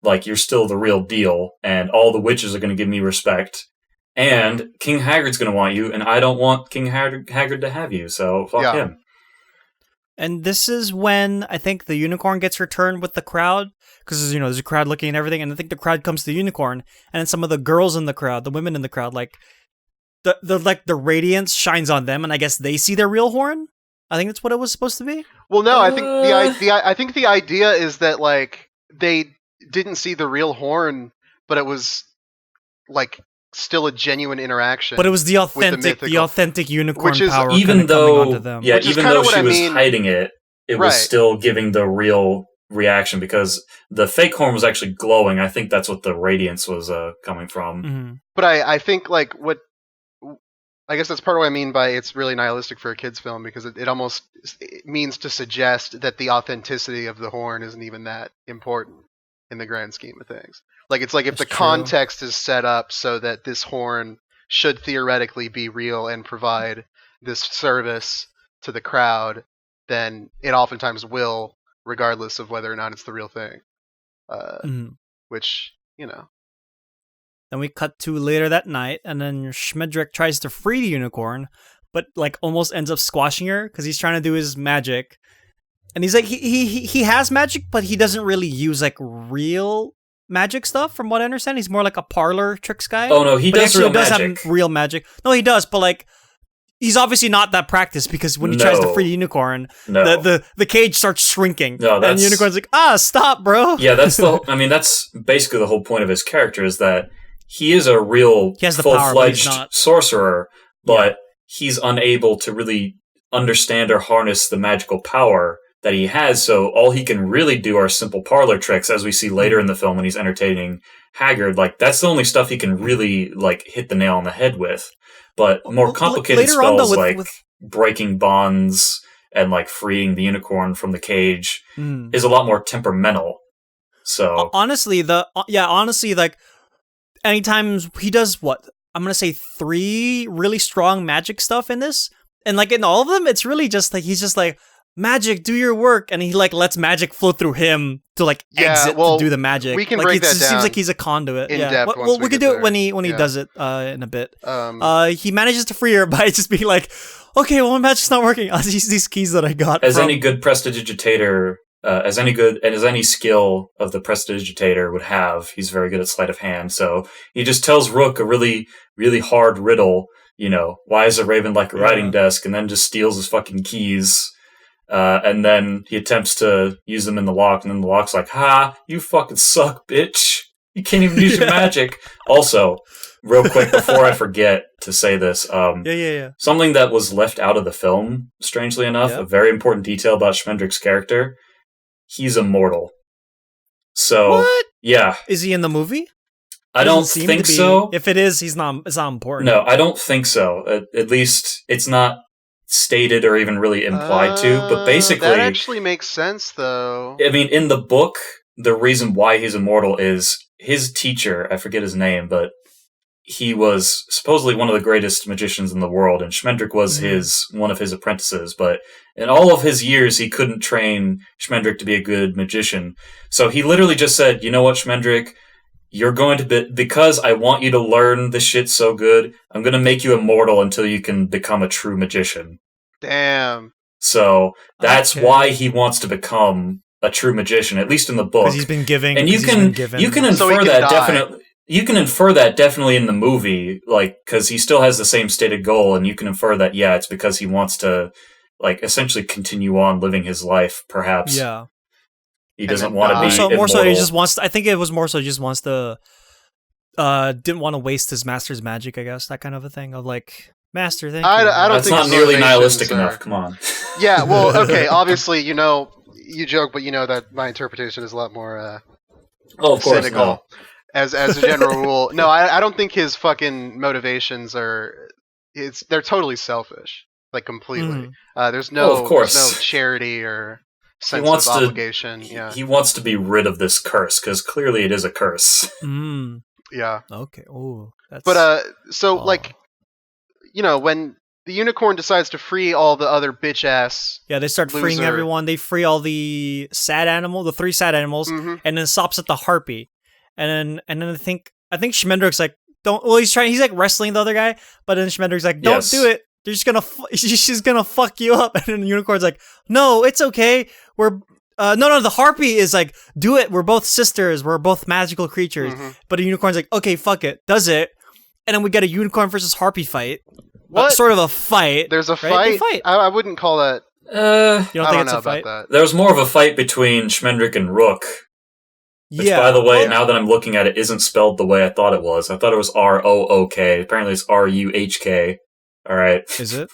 like you're still the real deal, and all the witches are going to give me respect. And King Haggard's going to want you, and I don't want King Haggard to have you. So fuck him. And this is when I think the unicorn gets returned with the crowd, because there's a crowd looking at everything, and I think the crowd comes to the unicorn, and then some of the girls in the crowd, the women in the crowd, like the radiance shines on them, and I guess they see their real horn. I think that's what it was supposed to be. Well, no, I think the idea is that like they didn't see the real horn, but it was like still a genuine interaction. But it was the authentic unicorn power, even though coming onto them. Even though she was hiding it, it was still giving the real reaction, because the fake horn was actually glowing. I think that's what the radiance was coming from. But I think like what I guess that's part of what I mean by it's really nihilistic for a kid's film, because it almost means to suggest that the authenticity of the horn isn't even that important in the grand scheme of things. Like, it's like if the context is set up so that this horn should theoretically be real and provide this service to the crowd, then it oftentimes will, regardless of whether or not it's the real thing. Which, Then we cut to later that night, and then Schmendrick tries to free the unicorn, but like almost ends up squashing her because he's trying to do his magic. And he's like, he has magic, but he doesn't really use like real magic stuff, from what I understand. He's more like a parlor tricks guy. Oh no, he does real magic. Have real magic. No, he does, but like he's obviously not that practiced because when he tries to free the unicorn, the cage starts shrinking. And the unicorn's like, stop, bro. Yeah, that's basically the whole point of his character is that he is a real full-fledged sorcerer, but he's unable to really understand or harness the magical power that he has, so all he can really do are simple parlor tricks, as we see later in the film when he's entertaining Haggard. Like, that's the only stuff he can really, like, hit the nail on the head with. But more complicated spells, with breaking bonds and, like, freeing the unicorn from the cage is a lot more temperamental. So honestly, like, anytime he does I'm gonna say 3 really strong magic stuff in this, and like in all of them, it's really just like he's just like, magic, do your work, and he like lets magic flow through him to like exit to do the magic. We can like, break that down. It seems like he's a conduit. In depth. Well, we could do it when he does it in a bit. He manages to free her by just being like, okay, well, my magic's not working. I'll use these keys that I got. As any good prestidigitator, as any skill of the prestidigitator would have, he's very good at sleight of hand. So he just tells Rook a really, really hard riddle. You know, why is a raven like a writing desk? And then just steals his fucking keys. And then he attempts to use them in the lock, and then the lock's like, you fucking suck, bitch. You can't even use your magic. Also, real quick, before I forget to say this, something that was left out of the film, strangely enough, a very important detail about Schmendrick's character, he's immortal. So, what? Yeah. Is he in the movie? I don't think so. If it is, it's not important. No, I don't think so. At least, it's not stated or even really implied to, but basically that actually makes sense, though. I mean, in the book, the reason why he's immortal is his teacher, I forget his name, but he was supposedly one of the greatest magicians in the world, and Schmendrick was one of his apprentices, but in all of his years, he couldn't train Schmendrick to be a good magician. So he literally just said, you know what, Schmendrick, you're going to be, because I want you to learn this shit so good, I'm going to make you immortal until you can become a true magician. Damn. So that's why he wants to become a true magician, at least in the book. Because he's been giving. And you can infer that definitely. You can infer that definitely in the movie, like, because he still has the same stated goal, and you can infer that, it's because he wants to, like, essentially continue on living his life, perhaps. Yeah. He doesn't want to be immortal. More so he just wants. I think it was more so he just wants to. Didn't want to waste his master's magic. I guess that kind of a thing of like master. Thank you. I don't think that's not nearly nihilistic enough. Come on. Yeah. Well. Okay. Obviously, you joke, but you know that my interpretation is a lot more. Of course. Cynical, no. As a general rule, no. I don't think his fucking motivations are. They're totally selfish. Like completely. There's no charity or sense of obligation. He wants to be rid of this curse because clearly it is a curse. Yeah. Okay. Oh, that's. But like, when the unicorn decides to free all the other bitch ass. Yeah, they start freeing everyone. They free all the 3 sad animals, and then stops at the harpy, and then I think Schmendrick's like, don't. Well, he's like wrestling the other guy, but then Schmendrick's like, don't do it. They're just gonna, she's gonna fuck you up. And then the unicorn's like, no, it's okay. We're, no, the harpy is like, do it. We're both sisters. We're both magical creatures. But the unicorn's like, okay, fuck it. Does it. And then we get a unicorn versus harpy fight. What? Sort of a fight. There's a right? fight? I wouldn't call that. You don't think it's a fight? About that. There was more of a fight between Schmendrick and Rook. Which, by the way, now that I'm looking at it, isn't spelled the way I thought it was. I thought it was R-O-O-K. Apparently it's R-U-H-K. All right. Is it?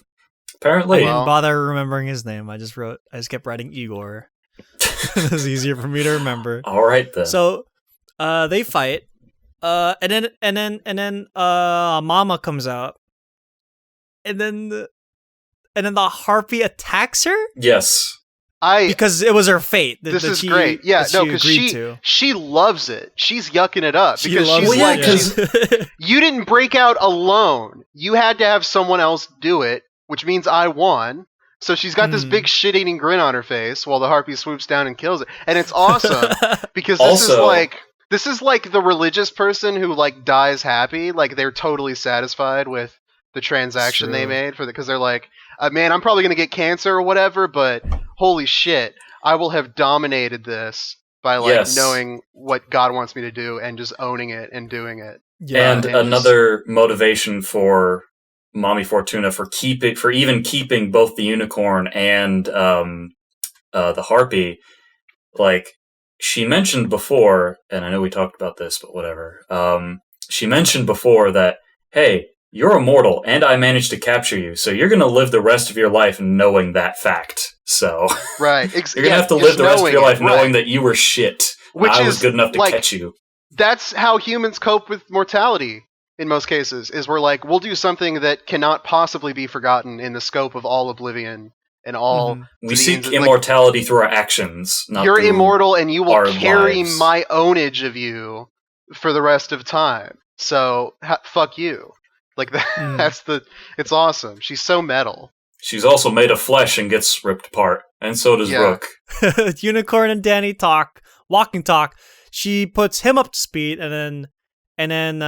Apparently. I didn't bother remembering his name. I just kept writing Igor. It was easier for me to remember. All right then. So, they fight. And then Mama comes out. And then the harpy attacks her? Yes. Because it was her fate. This is great. Yeah, no, because she loves it. She's yucking it up. Because she's you didn't break out alone. You had to have someone else do it, which means I won. So she's got this big shit-eating grin on her face while the harpy swoops down and kills it. And it's awesome because this is like the religious person who like dies happy. Like they're totally satisfied with the transaction they made because they're like, man, I'm probably going to get cancer or whatever, but holy shit, I will have dominated this by knowing what God wants me to do and just owning it and doing it. Yeah, and another motivation for Mommy Fortuna for even keeping both the unicorn and the harpy. Like, she mentioned before, and I know we talked about this, but whatever. She mentioned before that, hey, you're immortal, and I managed to capture you, so you're going to live the rest of your life knowing that fact. So, right, you're going to have to live the rest of your life knowing that you were shit. Which I was good enough to catch you. That's how humans cope with mortality in most cases, is we're like, we'll do something that cannot possibly be forgotten in the scope of all oblivion and all... We seek immortality through our actions, not you're through immortal and you will carry lives. my ownage of you for the rest of time. So, fuck you. Like, it's awesome. She's so metal. She's also made of flesh and gets ripped apart. And so does Rook. Unicorn and Danny walk and talk. She puts him up to speed, and then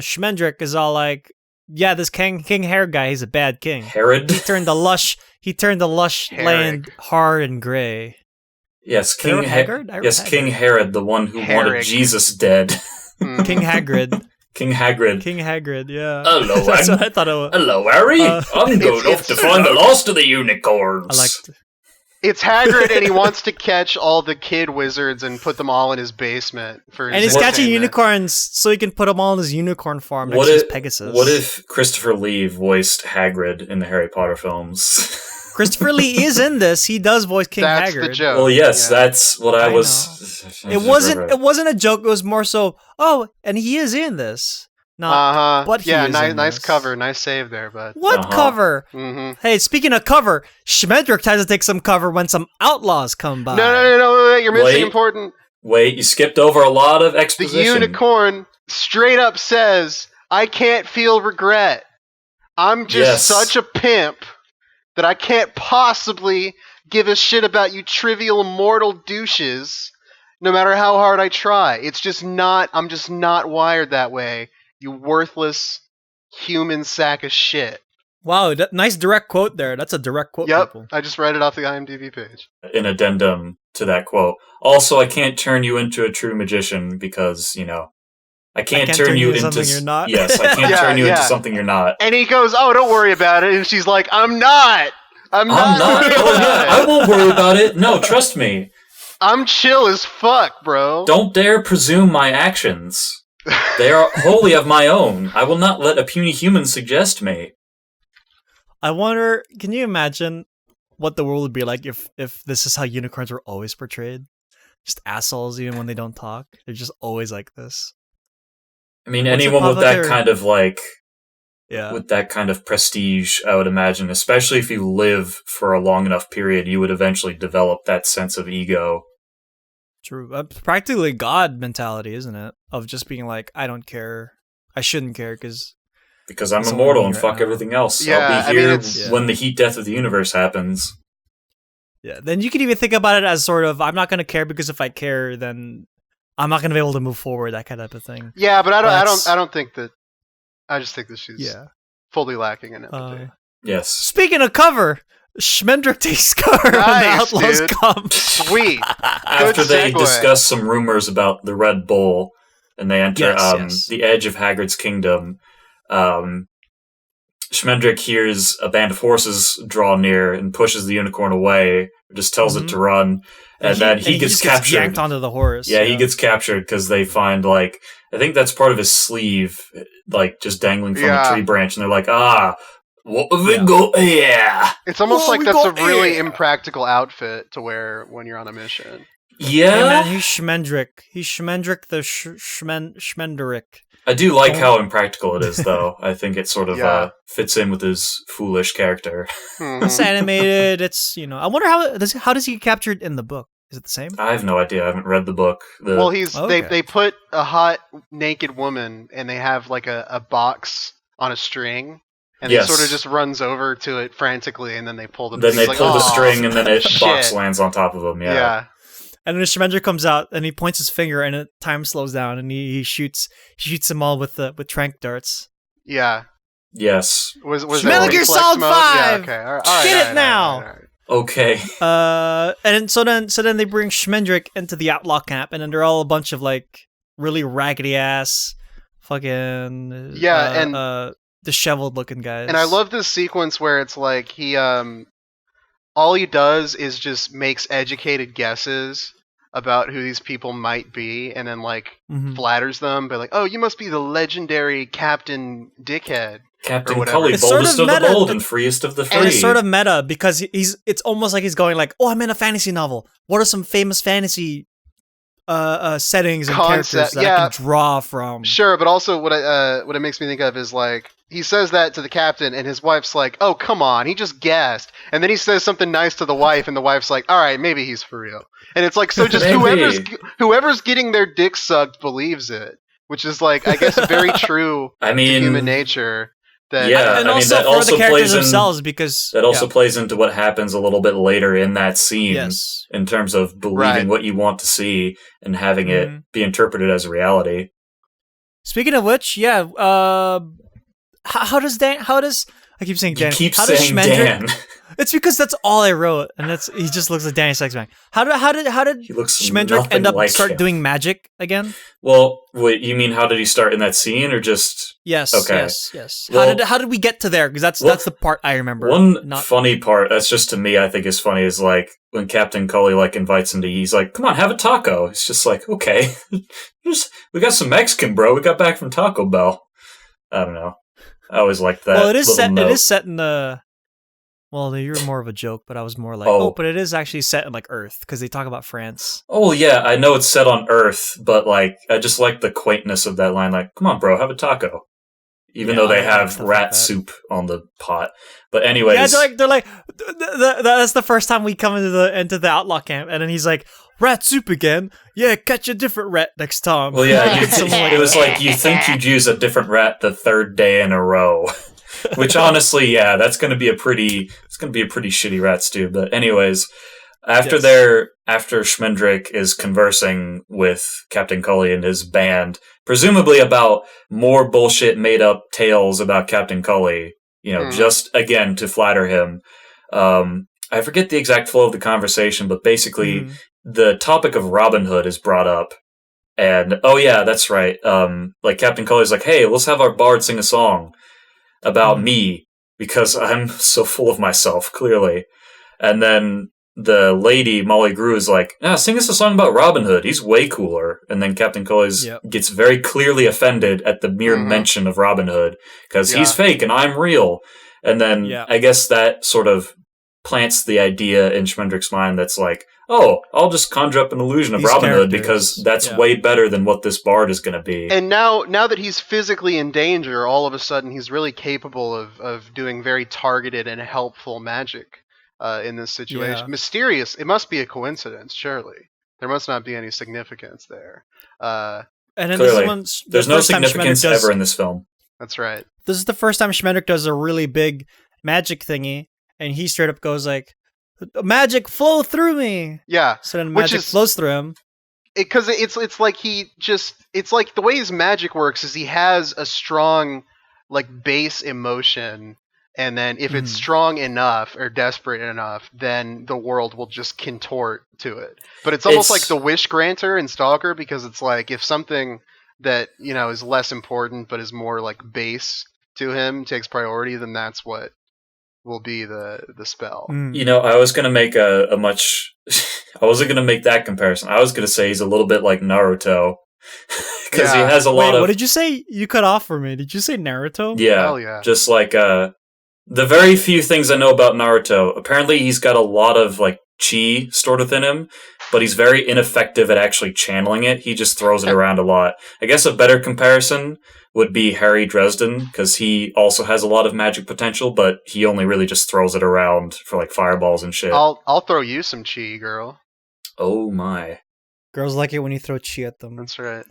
Schmendrick is all like, "Yeah, this King Herod guy, he's a bad king. Herod. He turned the lush land hard and gray." Yes, King Herod, the one who wanted Jesus dead. King Hagrid. King Hagrid. King Hagrid, yeah. Hello, that's what I thought it was. Hello, Harry. I'm going off to find the lost of the unicorns. I liked it. It's Hagrid, and he wants to catch all the kid wizards and put them all in his basement for his And he's catching unicorns so he can put them all in his unicorn farm next to his Pegasus. What if Christopher Lee voiced Hagrid in the Harry Potter films? Christopher Lee is in this. He does voice King Hagrid. That's the joke. Well, yes, that's what I was... It wasn't a joke. It was more so, and he is in this. But he is in nice this. cover. Nice save there, bud. What cover? Mm-hmm. Hey, speaking of cover, Schmendrick tries to take some cover when some outlaws come by. No, wait, you're missing important. Wait, you skipped over a lot of exposition. The unicorn straight up says, "I can't feel regret. I'm just such a pimp that I can't possibly give a shit about you trivial mortal douches, no matter how hard I try. It's just not, I'm just not wired that way. You worthless human sack of shit." Wow, nice direct quote there. That's a direct quote. Yep, people. I just read it off the IMDb page. An addendum to that quote. Also, I can't turn you into a true magician because, I can't turn you into something you're not. Yes, I can't turn you into something you're not. And he goes, "Oh, don't worry about it." And she's like, I'm not. Oh, yeah, I won't worry about it. No, trust me. I'm chill as fuck, bro. Don't dare presume my actions. They are wholly of my own. I will not let a puny human suggest me. I wonder, can you imagine what the world would be like if this is how unicorns were always portrayed? Just assholes even when they don't talk. They're just always like this. I mean, anyone with that kind of with that kind of prestige, I would imagine, especially if you live for a long enough period, you would eventually develop that sense of ego. True. Practically God mentality, isn't it? Of just being like, I don't care. I shouldn't care because I'm immortal and fuck everything else. Yeah, I'll be here when the heat death of the universe happens. Yeah, then you could even think about it as sort of, I'm not going to care because if I care, then I'm not going to be able to move forward, that kind of a thing. Yeah, but I don't think that. I just think that she's fully lacking in empathy. Yes. Speaking of cover, Schmendrick takes cover when the outlaws come. Sweet. After they discuss some rumors about the Red Bull, and they enter the edge of Hagrid's kingdom, Schmendrick hears a band of horses draw near and pushes the unicorn away, just tells it to run, and then he gets captured. Yanked onto the horse. Yeah, he gets captured because they find, I think that's part of his sleeve, just dangling from a tree branch, and they're like, what have we got here? It's almost like that's a really impractical outfit to wear when you're on a mission. Yeah? Hey man, he's Schmendrick. He's Schmendrick the Schmendrick. I do like how impractical it is, though. I think it sort of fits in with his foolish character. It's animated. It's, I wonder how does he get captured in the book? Is it the same? I have no idea. I haven't read the book. Well, they put a hot naked woman and they have a box on a string. And he sort of just runs over to it frantically, and then they pull the. Then they pull the string, and then a box lands on top of him. Yeah. And then Schmendrick comes out, and he points his finger, and time slows down, and he shoots them all with tranq darts. Yeah. Yes. Was Metal Gear Solid 5. Yeah, okay. All right. Get it now. All right. Okay. And so then they bring Schmendrick into the outlaw camp, and then they're all a bunch of really raggedy ass, fucking disheveled looking guys. And I love this sequence where it's like he all he does is just makes educated guesses about who these people might be, and then like flatters them by like, oh, you must be the legendary Captain Dickhead. Captain Cully, boldest of the bold and freest of the free. And it's sort of meta because it's almost like he's going like, oh, I'm in a fantasy novel. What are some famous fantasy settings and characters that I can draw from? Sure, but also what it makes me think of is like, he says that to the captain, and his wife's like, oh, come on, he just guessed. And then he says something nice to the wife, and the wife's like, all right, maybe he's for real. And it's like, so just whoever's getting their dick sucked believes it, which is like, I guess, very true to human nature. And also that for also the characters plays themselves, because that also plays into what happens a little bit later in that scene, in terms of believing what you want to see and having it be interpreted as a reality. Speaking of which, how does I keep saying Dan? You keep saying Dan. It's because that's all I wrote, and he just looks like Danny Sexbang. How did Schmendrick end up doing magic again? Well, wait, you mean how did he start in that scene, or just yes? Okay. Yes. Well, how did we get to there? Because that's the part I remember. Funny part that's just to me I think is funny is like when Captain Cully like invites him to eat. He's like, "Come on, have a taco." It's just like, okay, we got some Mexican, bro. We got back from Taco Bell. I don't know. I always liked that. Well, it is set in the. Well, you're more of a joke, but I was more like, but it is actually set in like Earth because they talk about France. Oh yeah, I know it's set on Earth, but like I just like the quaintness of that line. Like, come on, bro, have a taco. Even though they have rat soup on the pot. But anyways, they're like that's the first time we come into the outlaw camp, and then he's like, rat soup again? Yeah, catch a different rat next time. Well, yeah, it was like you think you'd use a different rat the third day in a row. Which honestly, that's going to be a pretty shitty rat stew. But anyways, after Schmendrick is conversing with Captain Cully and his band, presumably about more bullshit made up tales about Captain Cully, just again to flatter him. I forget the exact flow of the conversation, but basically the topic of Robin Hood is brought up. And oh yeah, that's right. Like Captain Cully's like, hey, let's have our bard sing a song about me because I'm so full of myself, clearly. And then the lady, Molly Grew, is like, sing us a song about Robin Hood. He's way cooler. And then Captain Cully's gets very clearly offended at the mere mention of Robin Hood because he's fake and I'm real. And then I guess that sort of plants the idea in Schmendrick's mind that's like, oh, I'll just conjure up an illusion of Robin Hood because that's way better than what this bard is going to be. And now that he's physically in danger, all of a sudden he's really capable of doing very targeted and helpful magic in this situation. Mysterious. It must be a coincidence, surely. There must not be any significance there. And then clearly, there's no significance ever in this film. That's right. This is the first time Schmendrick does a really big magic thingy, and he straight up goes like, magic flow through me. Yeah. So then magic flows through him. Because it's like it's like the way his magic works is he has a strong like base emotion, and then if it's strong enough or desperate enough, then the world will just contort to it. But it's almost like the wish granter in Stalker, because it's like if something that is less important but is more like base to him takes priority, then that's what will be the spell. I was going to make I wasn't going to make that comparison. I was going to say he's a little bit like Naruto. Because he has a lot of... What did you say? You cut off for me. Did you say Naruto? Yeah. Hell yeah. Just like the very few things I know about Naruto. Apparently he's got a lot of like chi stored within him, but he's very ineffective at actually channeling it. He just throws it around a lot. I guess a better comparison would be Harry Dresden, because he also has a lot of magic potential, but he only really just throws it around for like fireballs and shit. I'll throw you some chi, girl. Oh my. Girls like it when you throw chi at them. That's right.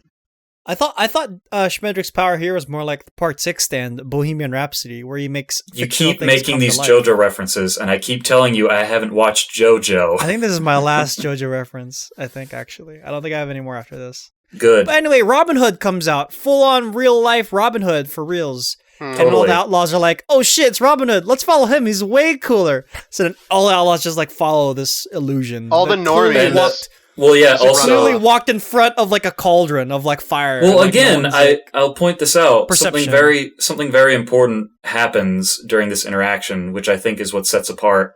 I thought Schmendrick's power here was more like the Part 6 stand, Bohemian Rhapsody, where he makes... You keep making these JoJo references, and I keep telling you I haven't watched JoJo. I think this is my last JoJo reference, I don't think I have any more after this. Good. But anyway, Robin Hood comes out. Full-on real-life Robin Hood for reals. And all the outlaws are like, oh shit, it's Robin Hood. Let's follow him. He's way cooler. So then all the outlaws just like follow this illusion. All the normies. Well, yeah. Just Also, literally walked in front of like a cauldron of like fire. well, and, like, again, no one's, I'll point this out. Perception. Something very important happens during this interaction, which I think is what sets apart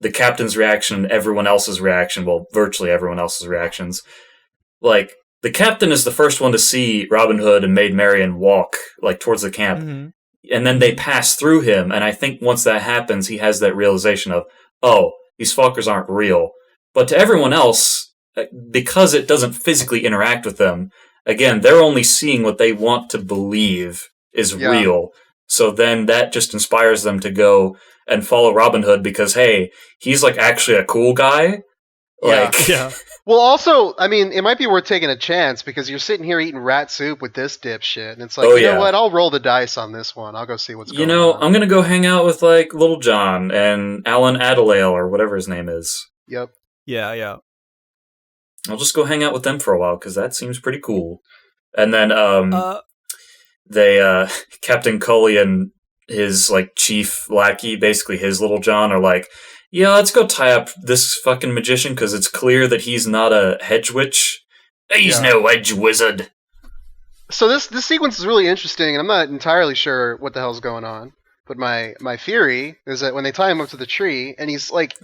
the captain's reaction and everyone else's reaction. Well, virtually everyone else's reactions. Like, the captain is the first one to see Robin Hood and Maid Marian walk like towards the camp, and then they pass through him. And I think once that happens, he has that realization of, oh, these fuckers aren't real. But to everyone else, because it doesn't physically interact with them, again, they're only seeing what they want to believe is real. So then that just inspires them to go and follow Robin Hood because, hey, he's like actually a cool guy. Like, Yeah. Well, also, I mean, it might be worth taking a chance because you're sitting here eating rat soup with this dipshit, and it's like, you know what? I'll roll the dice on this one. I'll go see what's going on. I'm gonna go hang out with like Little John and Alan Adelaide or whatever his name is. Yep. Yeah. I'll just go hang out with them for a while because that seems pretty cool. And then they Captain Cully and his like chief lackey, basically his Little John, are like, yeah, let's go tie up this fucking magician because it's clear that he's not a hedge witch. He's no hedge wizard. So this sequence is really interesting, and I'm not entirely sure what the hell's going on. But my theory is that when they tie him up to the tree, and he's like,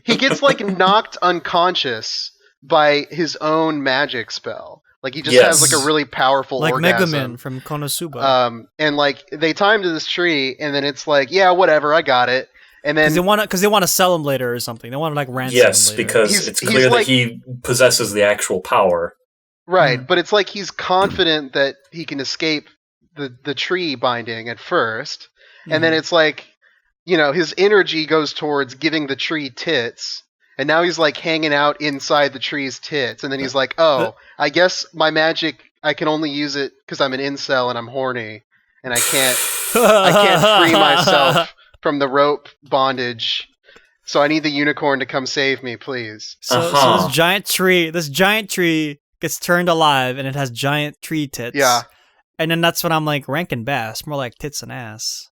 he gets like knocked unconscious by his own magic spell. Like he just has like a really powerful like orgasm. Megaman from Konosuba. And like they tie him to this tree, and then it's like, yeah, whatever, I got it. And then because they want to sell him later or something. They want to like ransom him later. Because it's clear that he possesses the actual power. Right, but it's like he's confident that he can escape the tree binding at first, and then it's like, you know, his energy goes towards giving the tree tits, and now he's like hanging out inside the tree's tits, and then he's like, oh, I guess my magic, I can only use it because I'm an incel and I'm horny, and I can't free myself from the rope bondage, so I need the unicorn to come save me, please. So this giant tree gets turned alive, and it has giant tree tits. Yeah. And then that's when I'm like, Rankin Bass, more like tits and ass.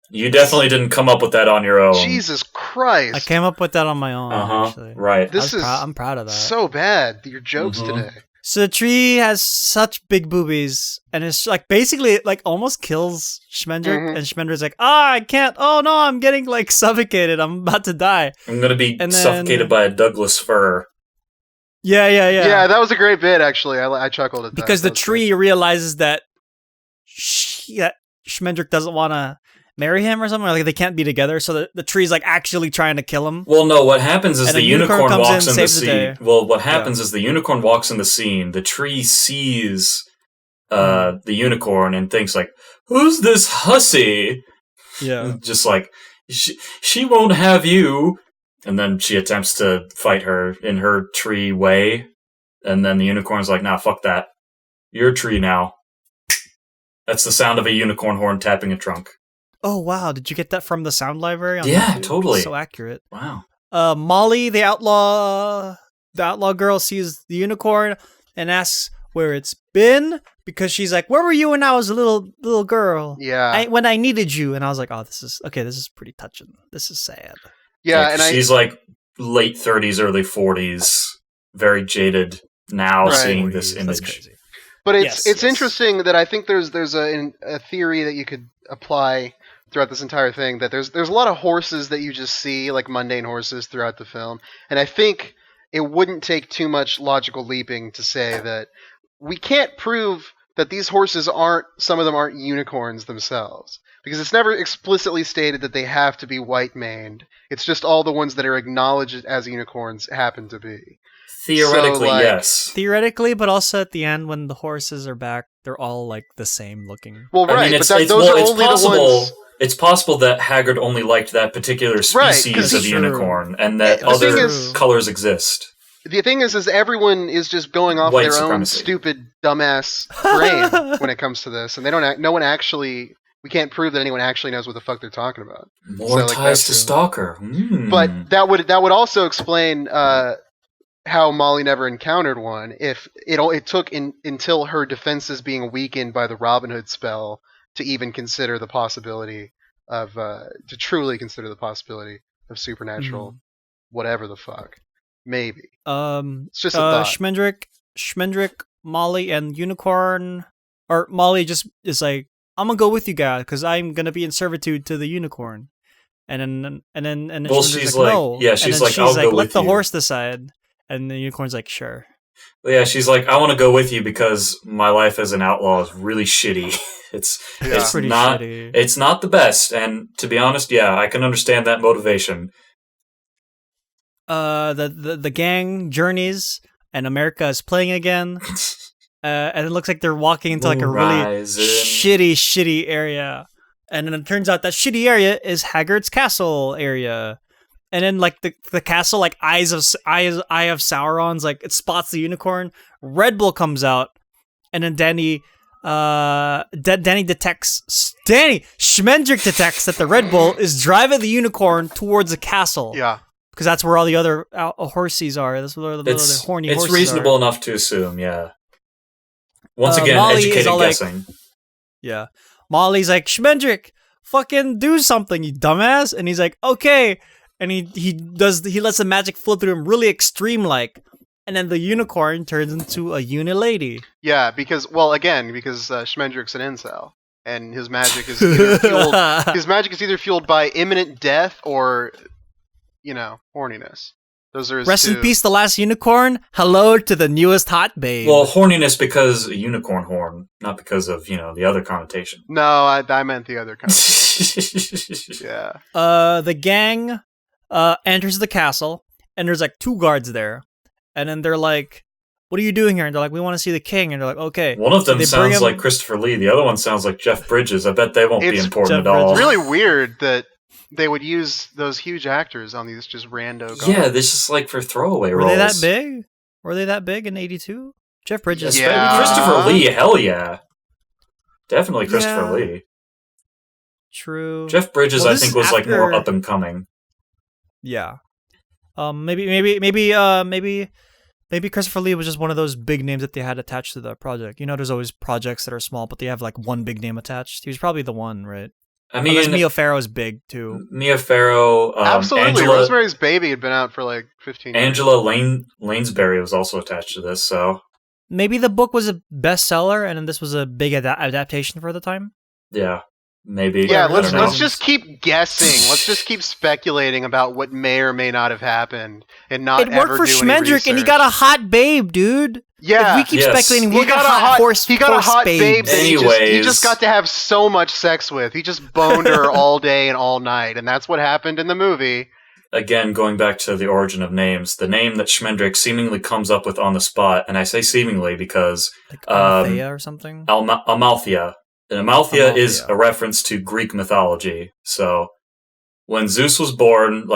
You definitely didn't come up with that on your own. Jesus Christ. I came up with that on my own, actually. Right. I'm proud of that. So bad, your jokes today. So the tree has such big boobies, and it's like basically it like almost kills Schmendrick, and Schmendrick's like, I can't. Oh no, I'm getting like suffocated. I'm about to die. I'm gonna be suffocated by a Douglas fir. Yeah. Yeah, that was a great bit, actually. I chuckled at that. Because the tree realizes that Schmendrick doesn't want to marry him or something, or like they can't be together, so the tree's like actually trying to kill him. Well, no, what happens is the unicorn walks in the scene. Well, what happens is the unicorn walks in the scene, the tree sees the unicorn and thinks like, who's this hussy? Yeah. Just like, she won't have you. And then she attempts to fight her in her tree way. And then the unicorn's like, nah, fuck that. You're a tree now. That's the sound of a unicorn horn tapping a trunk. Oh, wow. Did you get that from the sound library? On yeah, YouTube? Totally. So accurate. Wow. Molly, the outlaw girl, sees the unicorn and asks where it's been, because she's like, where were you when I was a little girl? Yeah. When I needed you. And I was like, oh, this is pretty touching. This is sad. Yeah, like, she's like late 30s, early 40s, very jaded now, seeing this image. That's crazy. But it's interesting that I think there's a theory that you could apply throughout this entire thing, that there's a lot of horses that you just see, like mundane horses throughout the film, and I think it wouldn't take too much logical leaping to say that we can't prove that these horses some of them aren't unicorns themselves, because it's never explicitly stated that they have to be white-maned. It's just all the ones that are acknowledged as unicorns happen to be. Theoretically, yes. Theoretically, but also at the end when the horses are back, they're all like the same looking. Well, right, those are only the ones. It's possible that Haggard only liked that particular species of unicorn, and that other colors exist. The thing is everyone is just going off their own stupid, dumbass brain when it comes to this, and we can't prove that anyone actually knows what the fuck they're talking about. More ties to Stalker. But that would also explain how Molly never encountered one, if it took until her defenses being weakened by the Robin Hood spell to even consider the possibility of to truly consider the possibility of supernatural whatever the fuck. Maybe. It's just a thought. Schmendrick, Molly, and Unicorn, or Molly just is like, I'm gonna go with you guys because I'm gonna be in servitude to the unicorn, and then she's like, like, no, yeah, she's like, I'll go with let the you. horse decide, and the unicorn's like, sure. Yeah, she's like, I want to go with you because my life as an outlaw is really shitty. It's pretty not shitty. It's not the best, and to be honest, yeah, I can understand that motivation. The gang journeys, and America is playing again. And it looks like they're walking into like a really shitty area. And then it turns out that shitty area is Haggard's castle area. And then like the castle, like Eye of Sauron's, like it spots the unicorn. Red Bull comes out, and then Schmendrick detects that the Red Bull is driving the unicorn towards the castle. Yeah. Because that's where all the other horsies are. That's where the other horny horses are. It's reasonable enough to assume, yeah. Once again, Molly educated guessing. Like, yeah. Molly's like, Schmendrick, fucking do something, you dumbass. And he's like, okay. And he lets the magic flow through him really extreme like. And then the unicorn turns into a uni-lady. Yeah, because Schmendrick's an incel. And his magic is either fueled by imminent death or, horniness. Those are his Rest two. in peace, the last unicorn. Hello to the newest hot babe. Well, horniness because a unicorn horn, not because of, the other connotation. No, I meant the other connotation. Yeah. The gang enters the castle, and there's like 2 guards there. And then they're like, what are you doing here? And they're like, we want to see the king. And they're like, okay. One of them sounds like Christopher Lee. The other one sounds like Jeff Bridges. I bet they won't be important at all. It's really weird that they would use those huge actors on these just rando guys. Yeah, this is like for throwaway roles. Were they that big? Were they that big in 82? Jeff Bridges. Yeah. Christopher Lee, hell yeah. Definitely Christopher Lee. True. Jeff Bridges, I think, was like more up and coming. Yeah. Maybe Christopher Lee was just one of those big names that they had attached to the project. There's always projects that are small, but they have like one big name attached. He was probably the one, right? I mean, unless Mia Farrow is big too. Mia Farrow, absolutely. Rosemary's Baby had been out for like 15 years. Angela Lansbury was also attached to this, so maybe the book was a bestseller, and then this was a big adaptation for the time. Yeah, maybe. Yeah, let's just keep guessing. Let's just keep speculating about what may or may not have happened, and not. It worked for Schmendrick, and he got a hot babe, dude. Yeah, if we keep speculating. He got a hot babe that Anyways. he just got to have so much sex with. He just boned her all day and all night, and that's what happened in the movie. Again, going back to the origin of names, the name that Schmendrick seemingly comes up with on the spot, and I say seemingly because like Amalthea or something. Amalthea. And Amalthea is a reference to Greek mythology. So when Zeus was born,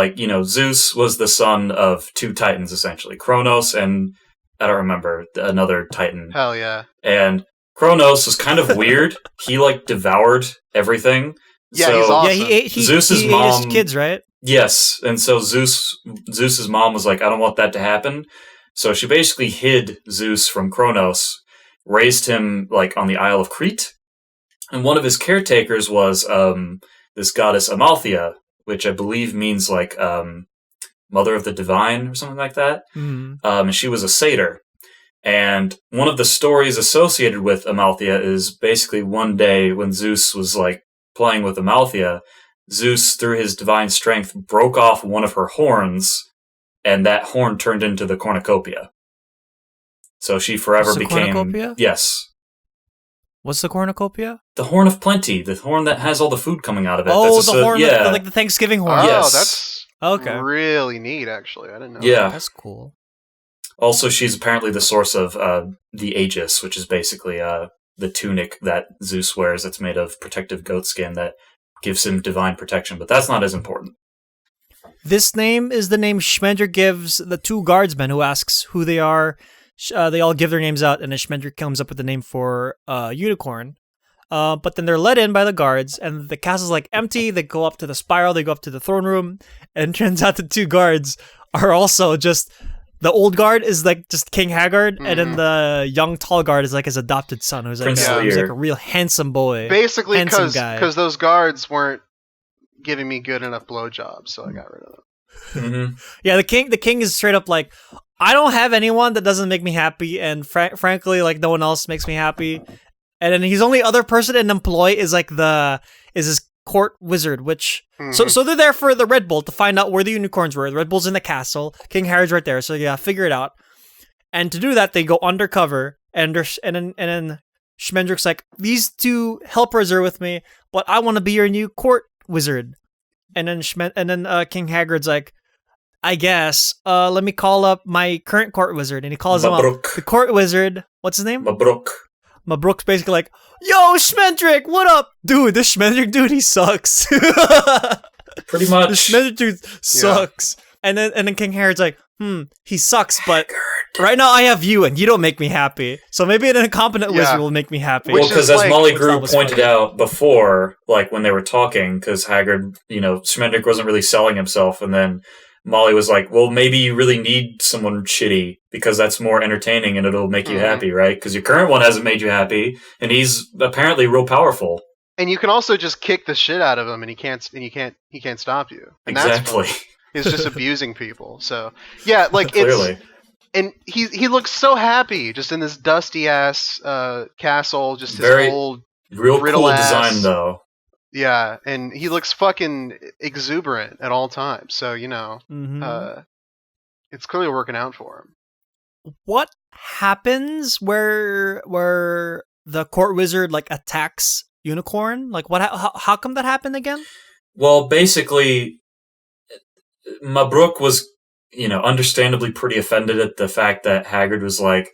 Zeus was the son of 2 titans essentially, Kronos and I don't remember another titan. Hell yeah. And Kronos was kind of weird. He devoured everything. Yeah, so, he's awesome. Yeah, Zeus's he mom. Ate his kids, right? Yes, and so Zeus's mom was like, I don't want that to happen. So she basically hid Zeus from Kronos, raised him on the Isle of Crete, and one of his caretakers was this goddess Amalthea, which I believe means Mother of the Divine or something like that. Mm-hmm. And she was a satyr. And one of the stories associated with Amalthea is basically one day when Zeus was playing with Amalthea, Zeus, through his divine strength, broke off one of her horns, and that horn turned into the cornucopia. So she forever became... Cornucopia? Yes. What's the cornucopia? The horn of plenty, the horn that has all the food coming out of it. Oh, the horn, like the Thanksgiving horn. Oh, yes. That's really neat, actually. I didn't know. Yeah. That's cool. Also, she's apparently the source of the Aegis, which is basically the tunic that Zeus wears that's made of protective goat skin that gives him divine protection, but that's not as important. This name is the name Schmendrick gives the 2 guardsmen who asks who they are. They all give their names out, and then Schmendrick comes up with the name for Unicorn. But then they're let in by the guards, and the castle's empty. They go up to the spiral, they go up to the throne room, and it turns out the 2 guards are also just... The old guard is just King Haggard, and then the young tall guard is his adopted son, who's who's a real handsome boy. Basically, because those guards weren't giving me good enough blowjobs, so I got rid of them. Mm-hmm. Yeah, the king is straight up like, I don't have anyone that doesn't make me happy, and frankly, like no one else makes me happy. And then his only other person in employ is like his court wizard, which so they're there for the Red Bull to find out where the unicorns were. The Red Bull's in the castle. King Harrod's right there, so yeah, figure it out. And to do that, they go undercover, and then Schmendrick's like, these two helpers are with me, but I want to be your new court wizard. And then King Hagrid's like, I guess, let me call up my current court wizard. And he calls him up. The court wizard, what's his name? Mabruk's basically like, yo, Schmendrick, what up? Dude, this Schmendrick dude, he sucks. Pretty much. This Schmendrick dude sucks. Yeah. And then King Harrod's like, he sucks, but right now I have you, and you don't make me happy. So maybe an incompetent wizard will make me happy. Well, because as Molly Grew pointed out before, like when they were talking, because Hagrid, Schmendrick wasn't really selling himself, and then Molly was like, well, maybe you really need someone shitty because that's more entertaining and it'll make you happy, right? Because your current one hasn't made you happy, and he's apparently real powerful. And you can also just kick the shit out of him, and he can't stop you. And exactly. He's just abusing people. So yeah, like clearly. And he looks so happy just in this dusty ass castle, just his very old real cool ass design though. Yeah, and he looks fucking exuberant at all times. So, it's clearly working out for him. What happens where the court wizard like attacks Unicorn? Like how come that happened again? Well, basically Mabruk was, understandably pretty offended at the fact that Hagrid was like,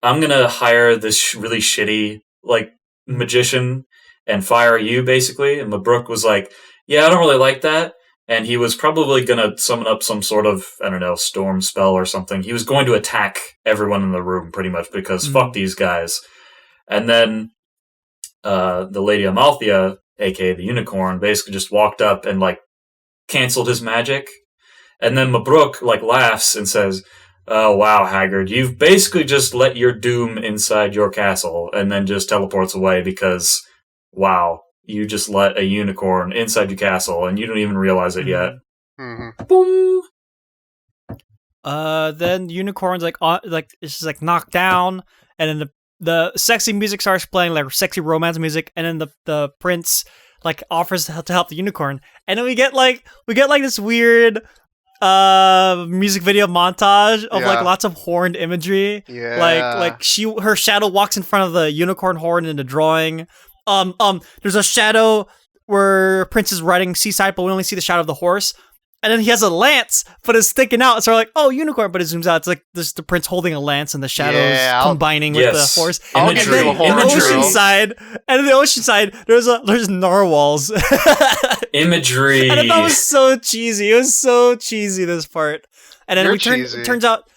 I'm going to hire this really shitty like magician and fire you, basically. And Mabruk was like, yeah, I don't really like that. And he was probably going to summon up some sort of, I don't know, storm spell or something. He was going to attack everyone in the room, pretty much, because fuck these guys. And then the Lady Amalthea, a.k.a. the Unicorn, basically just walked up and, like, canceled his magic. And then Mabruk, like, laughs and says, oh, wow, Hagrid, you've basically just let your doom inside your castle, and then just teleports away because... wow, you just let a unicorn inside your castle and you don't even realize it yet. Mm-hmm. Boom. Then the unicorn's like it's just like knocked down, and then the sexy music starts playing, like sexy romance music, and then the prince like offers to help the unicorn, and then we get like this weird music video montage of like lots of horned imagery. Yeah. Like her shadow walks in front of the unicorn horn in the drawing. There's a shadow where Prince is riding seaside, but we only see the shadow of the horse. And then he has a lance, but it's sticking out. So we're like, oh, unicorn, but it zooms out. It's like this the prince holding a lance and the shadows combining with the horse. Imagery. And then the ocean side, there's narwhals. Imagery. And that was so cheesy. It was so cheesy, this part. And then it turns out,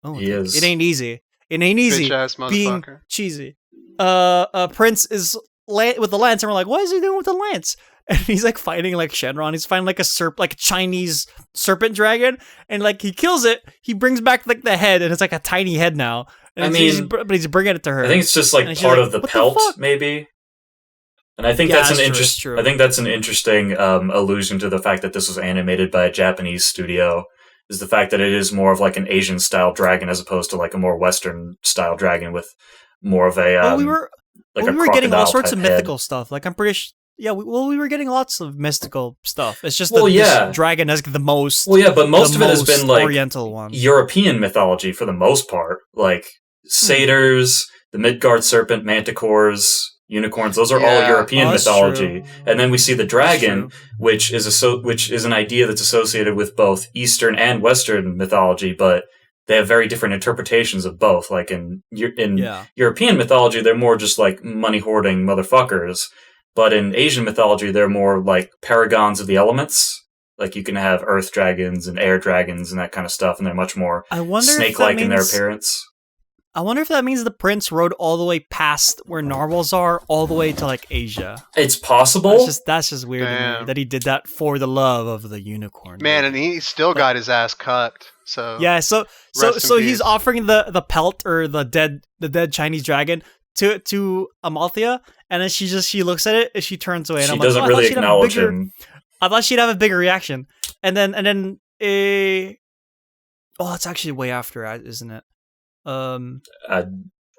it ain't easy. It ain't easy being cheesy. Prince is with the lance, and we're like, what is he doing with the lance? And he's like fighting like Shenron. He's fighting like a Chinese serpent dragon, and like he kills it. He brings back like the head, and it's like a tiny head now. And but he's bringing it to her. I think it's just like part of the pelt, maybe. And I think that's an I think that's an interesting allusion to the fact that this was animated by a Japanese studio. Is the fact that it is more of like an Asian style dragon as opposed to like a more Western style dragon with more of a we were getting all sorts of mythical stuff. Like I'm pretty sure. Yeah, we were getting lots of mystical stuff. It's just this dragon is the most. Well, yeah, but most of it has been like Oriental one. European mythology for the most part, like satyrs, the Midgard serpent, manticores, unicorns. Those are all European mythology. True. And then we see the dragon, which is an idea that's associated with both Eastern and Western mythology, but they have very different interpretations of both. Like in European mythology, they're more just like money hoarding motherfuckers. But in Asian mythology, they're more like paragons of the elements. Like you can have earth dragons and air dragons and that kind of stuff, and they're much more snake-like in their appearance. I wonder if that means the prince rode all the way past where narwhals are, all the way to like Asia. It's possible. That's just weird to me, that he did that for the love of the unicorn. Man, and he still got his ass cucked. So yeah, so he's offering the pelt or the dead Chinese dragon to Amalthea, and then she looks at it and she turns away. And she doesn't really acknowledge him. I thought she'd have a bigger reaction. And then a. Oh, it's actually way after, isn't it? Never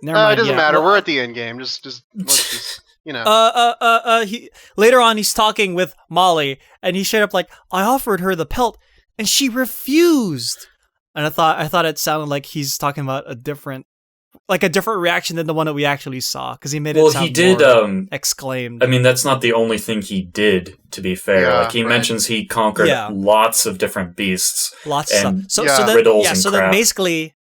mind. It doesn't matter. Well, We're at the end game. Just let's just he later on he's talking with Molly, and he straight up like, I offered her the pelt, and she refused. And I thought it sounded like he's talking about a different reaction than the one that we actually saw, because he made it sound more exclaimed. I mean, that's not the only thing he did, to be fair. Yeah, like he mentions he conquered lots of different beasts. Lots of stuff. So then basically,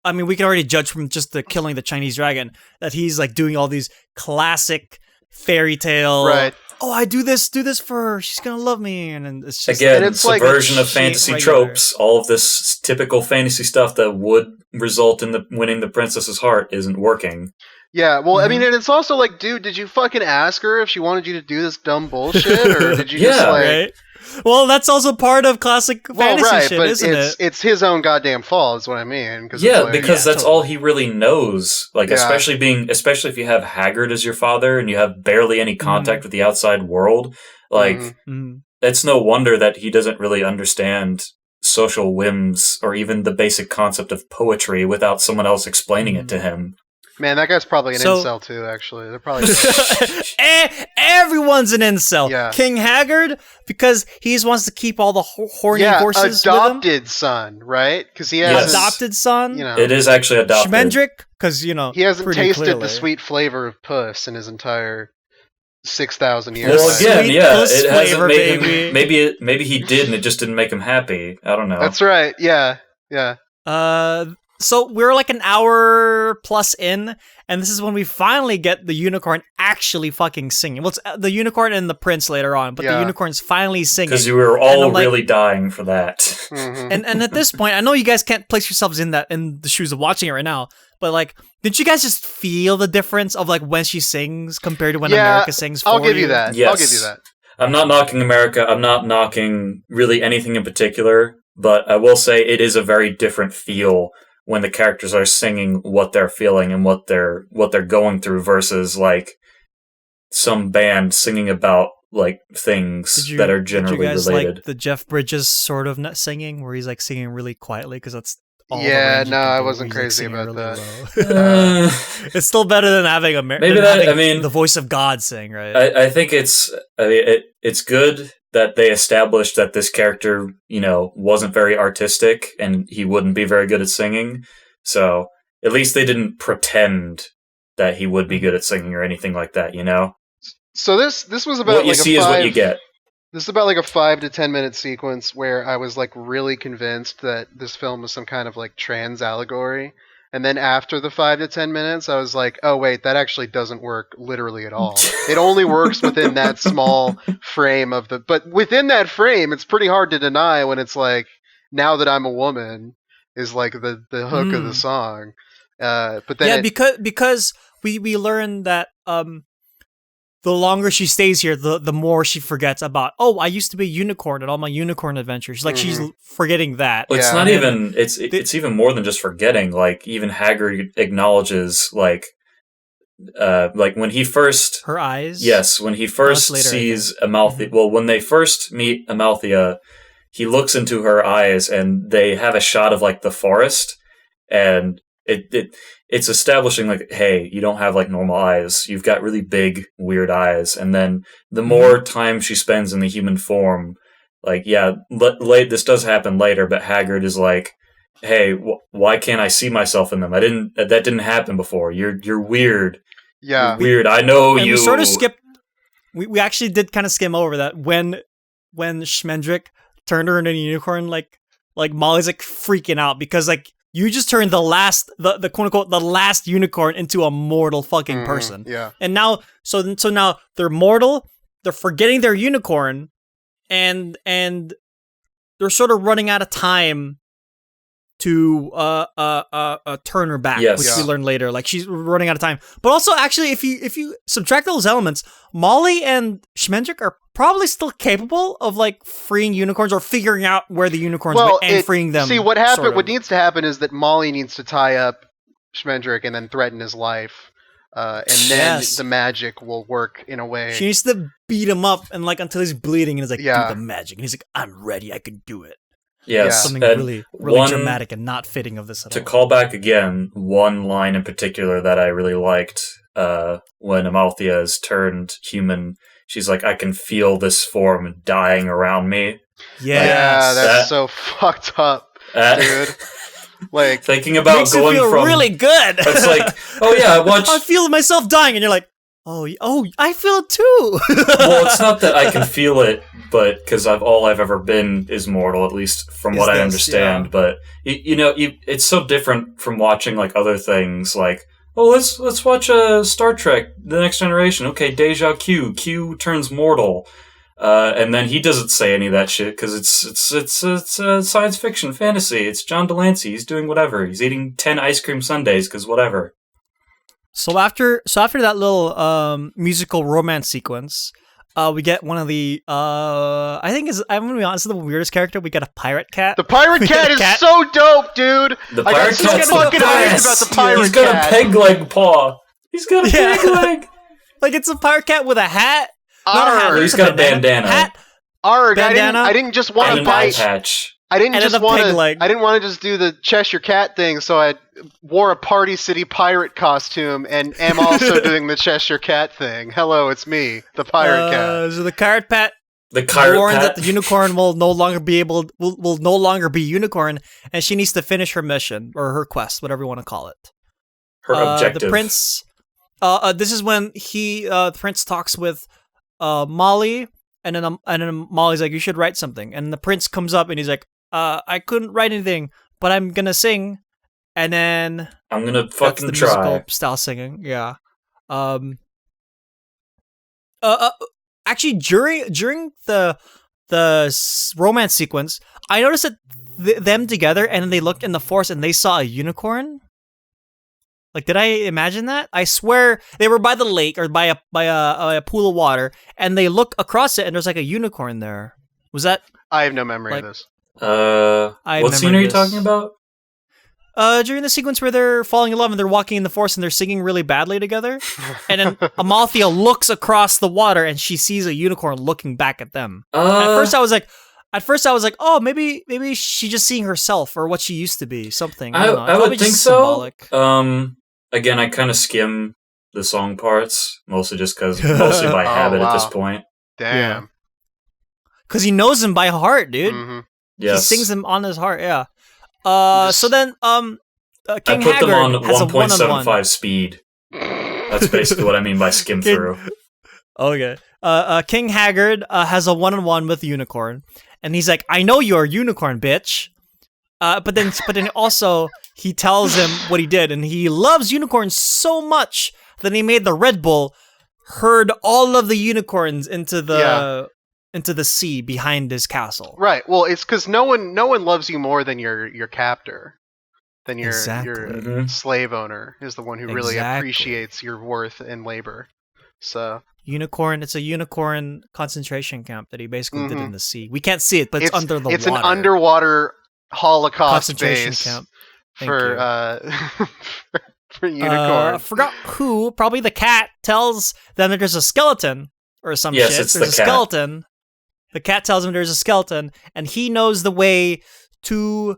I mean, we can already judge from just the killing the Chinese dragon that he's like doing all these classic fairy tale. Right. Oh, I do this for her. She's gonna love me, and it's just again, it's subversion of fantasy tropes. All of this typical fantasy stuff that would result in winning the princess's heart isn't working. Yeah, well, I mean, and it's also like, dude, did you fucking ask her if she wanted you to do this dumb bullshit, or did you just like? Right? Well, that's also part of classic fantasy shit, but isn't it? It's his own goddamn fault, is what I mean. Because that's all he really knows. Like, especially if you have Haggard as your father and you have barely any contact with the outside world. Like, it's no wonder that he doesn't really understand social whims or even the basic concept of poetry without someone else explaining it to him. Man, that guy's probably an incel too, actually. They're probably everyone's an incel. Yeah. King Haggard, because he just wants to keep all the horny horses adopted with him. Son, right? Because he has adopted son. It is actually adopted. Schmendrick, because he hasn't tasted clearly the sweet flavor of puss in his entire 6,000 years. Well, again, it hasn't made him. Maybe he did, and it just didn't make him happy. I don't know. That's right. Yeah. So we're like an hour plus in, and this is when we finally get the unicorn actually fucking singing. Well, it's the unicorn and the prince later on, but the unicorn's finally singing. Because you were all really dying for that. Mm-hmm. And at this point, I know you guys can't place yourselves in the shoes of watching it right now, but like, did you guys just feel the difference of like when she sings compared to when America sings? I'll give you that. Yes. I'll give you that. I'm not knocking America. I'm not knocking really anything in particular, but I will say it is a very different feel when the characters are singing what they're feeling and what they're going through versus like some band singing about like things that are generally related. Did you guys like the Jeff Bridges sort of singing, where he's like singing really quietly, because that's all I wasn't crazy about really that. It's still better than having the voice of God sing, right? I think it's good that they established that this character, wasn't very artistic and he wouldn't be very good at singing. So at least they didn't pretend that he would be good at singing or anything like that, So this was about what you see is what you get. This is about like a 5 to 10 minute sequence where I was like really convinced that this film was some kind of like trans allegory. And then after the 5 to 10 minutes, I was like, oh wait, that actually doesn't work literally at all. It only works within that small frame but within that frame, it's pretty hard to deny when it's like, now that I'm a woman is like the hook of the song. But then because we learn that, the longer she stays here, the more she forgets about, I used to be a unicorn and all my unicorn adventures. Like, she's forgetting that. Well, it's not even, it's even more than just forgetting. Like, even Haggard acknowledges, like when he first... Her eyes? Yes, when he first sees Amalthea... Mm-hmm. Well, when they first meet Amalthea, he looks into her eyes and they have a shot of, like, the forest. And it's establishing like, hey, you don't have like normal eyes. You've got really big, weird eyes. And then the more time she spends in the human form, like, this does happen later, but Haggard is like, hey, why can't I see myself in them? That didn't happen before. You're weird. Yeah. You're weird. I know you. We sort of skipped. We actually did kind of skim over that when Schmendrick turned her into a unicorn, like Molly's like freaking out because like, you just turned the quote unquote the last unicorn into a mortal fucking person. Yeah. And now so now they're mortal, they're forgetting their unicorn, and they're sort of running out of time to turn her back, which we learn later. Like, she's running out of time. But also, actually, if you subtract those elements, Molly and Schmendrick are probably still capable of like freeing unicorns or figuring out where the unicorns went and freeing them. See, what happened? What needs to happen is that Molly needs to tie up Schmendrick and then threaten his life. and then the magic will work in a way. She needs to beat him up and like until he's bleeding, and he's like, "Do the magic," and he's like, "I'm ready. I can do it." Yes, something really dramatic and not fitting of this at all. To call back again, one line in particular that I really liked when Amalthea is turned human, she's like, "I can feel this form dying around me." Yeah, that's so fucked up, dude. Like thinking about makes going you feel from really good. It's like, oh yeah, I feel myself dying, and you're like, oh, I feel it too. Well, it's not that I can feel it, but because all I've ever been is mortal, at least from what I understand. Yeah. But it's so different from watching like other things. Like, oh, let's watch Star Trek: The Next Generation. Okay, Deja Q turns mortal, and then he doesn't say any of that shit because it's science fiction, fantasy. It's John Delancey. He's doing whatever. He's eating 10 ice cream sundaes because whatever. So after that little musical romance sequence, we get one of the I'm gonna be honest, this is the weirdest character. We get a pirate cat. The pirate cat is so dope, dude. The pirate cat's so fucking hyped about the pirate cat. He's got a peg leg paw. He's got a peg leg. Like it's a pirate cat with a hat. Not a hat. He's got a bandana. Hat. Bandana. I didn't just want to bite. Patch. I didn't want to just do the Cheshire Cat thing, so I wore a Party City pirate costume and am also doing the Cheshire Cat thing. Hello, it's me, the pirate cat. So the pirate cat warned that the unicorn will no longer be unicorn, and she needs to finish her mission or her quest, whatever you want to call it. Her objective. The prince. This is when the prince talks with Molly, and then Molly's like, "You should write something," and the prince comes up and he's like, I couldn't write anything, but I'm gonna sing, and then I'm gonna fucking the try. musical style singing, yeah. Actually, during the romance sequence, I noticed that them together, and then they looked in the forest and they saw a unicorn. Like, did I imagine that? I swear they were by the lake or by a pool of water, and they look across it, and there's like a unicorn there. Was that? I have no memory of this. What scene are you talking about? During the sequence where they're falling in love and they're walking in the forest and they're singing really badly together, and then Amalthea looks across the water and she sees a unicorn looking back at them. At first I was like, oh, maybe she's just seeing herself or what she used to be, something. I don't know. I would think symbolic. So. Again, I kind of skim the song parts mostly by habit at this point. Damn. Because he knows them by heart, dude. Mm-hmm. Yes. He sings them on his heart, yeah. So then, King I put Haggard them on has 1.75 speed. That's basically what I mean by skim through. Okay. King Haggard has a one-on-one with Unicorn, and he's like, "I know you're a unicorn, bitch." But then also he tells him what he did, and he loves unicorns so much that he made the Red Bull herd all of the unicorns into the sea behind his castle. Right. Well, it's because no one loves you more than your captor, than your slave owner is the one who really appreciates your worth and labor. So it's a unicorn concentration camp that he basically did in the sea. We can't see it, but it's under the water. It's an underwater Holocaust concentration base camp for for unicorn. I forgot who. Probably the cat tells them that there's a skeleton or some shit. It's there's a skeleton. The cat tells him there's a skeleton, and he knows the way to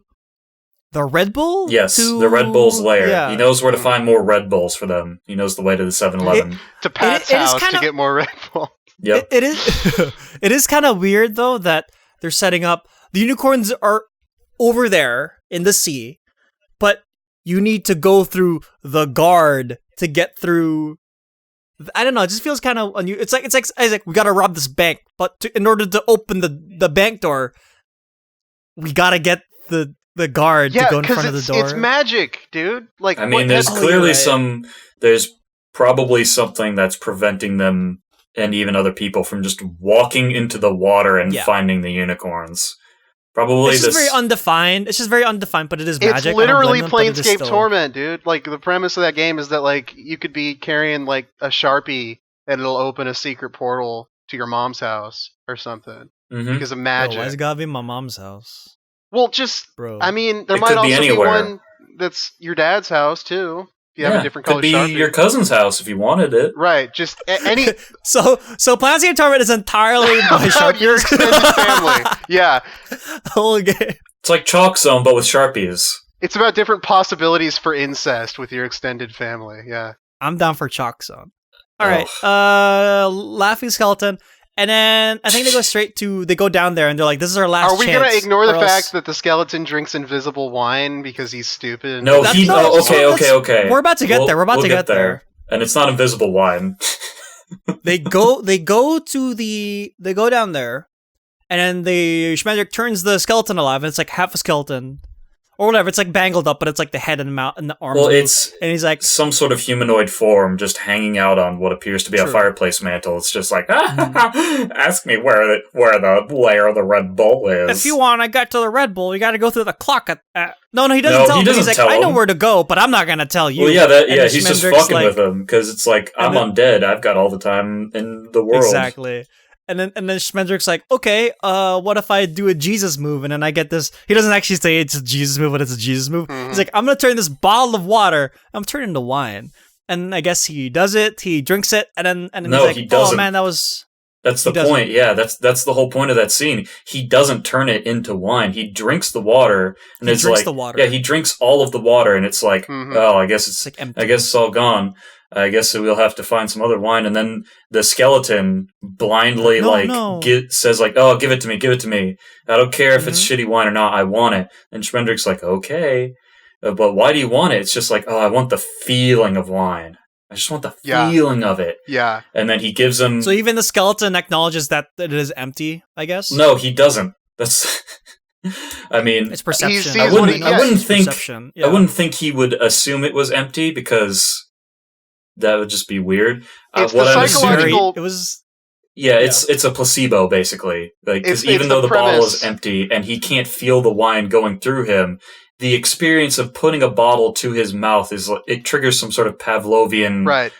the Red Bull? Yes, the Red Bull's lair. Yeah. He knows where to find more Red Bulls for them. He knows the way to the 7-Eleven. To Pat's house to get more Red Bull. Yep. It is It is kind of weird, though, that they're setting up... The unicorns are over there in the sea, but you need to go through the guard to get through... I don't know. It just feels kind of unusual. It's like we gotta rob this bank, but in order to open the bank door, we gotta get the guard to go in front of the door. It's magic, dude. Like, I mean, there's clearly there's probably something that's preventing them and even other people from just walking into the water and finding the unicorns. Probably it's just very undefined. It's just very undefined, but it is magic. It's literally Planescape Torment, dude. Like, the premise of that game is that, like, you could be carrying, like, a Sharpie and it'll open a secret portal to your mom's house or something. Mm-hmm. Because of magic. Why has it gotta be my mom's house? Well, just, I mean, there might also be one that's your dad's house, too. You have a different color could be Sharpie. your cousin's house if you wanted it. Right, just any... So Plants Game Tournament is entirely by about your extended family. Yeah. Okay. It's like Chalk Zone, but with Sharpies. It's about different possibilities for incest with your extended family, yeah. I'm down for Chalk Zone. All right, Laughing Skeleton. And then I think they go down there and they're like, this is our last chance. Are we going to ignore the fact that the skeleton drinks invisible wine because he's stupid? No, okay. We're about to get there. We're about to get there. And it's not invisible wine. They go down there, and then Schmendrick turns the skeleton alive, and it's like half a skeleton. Or whatever, it's like bangled up, but it's like the head and the mouth and the arms. Well, and he's like some sort of humanoid form just hanging out on what appears to be a fireplace mantle. It's just like, ask me where the layer of the Red Bull is. If you want to get to the Red Bull, you got to go through the clock. No, he doesn't tell him. He's like, I know where to go, but I'm not going to tell you. Well, yeah, he's just fucking with him because it's like, I'm undead. I've got all the time in the world. Exactly. And then Schmendrick's like, okay, what if I do a Jesus move? And then I get this. He doesn't actually say it's a Jesus move, but it's a Jesus move. Mm-hmm. He's like, I'm going to turn this bottle of water, I'm turning into wine. And I guess he does it. He drinks it. And then he's like, he doesn't. Oh, man, that was... That's the point. Yeah, that's the whole point of that scene. He doesn't turn it into wine. He drinks the water. And he drinks the water. Yeah, he drinks all of the water. And it's like, I guess it's like empty. I guess it's all gone. I guess we'll have to find some other wine. And then the skeleton blindly says like, oh, give it to me. I don't care if it's shitty wine or not. I want it. And Schmendrick's like, okay, but why do you want it? It's just like, oh, I want the feeling of wine. I just want the feeling of it. Yeah. And then he gives him... So even the skeleton acknowledges that it is empty, I guess? No, he doesn't. That's... I mean... It's perception. I wouldn't think he would assume it was empty because... That would just be weird. It's the psychological... It's a placebo, basically. Because even though the bottle is empty and he can't feel the wine going through him, the experience of putting a bottle to his mouth it triggers some sort of Pavlovian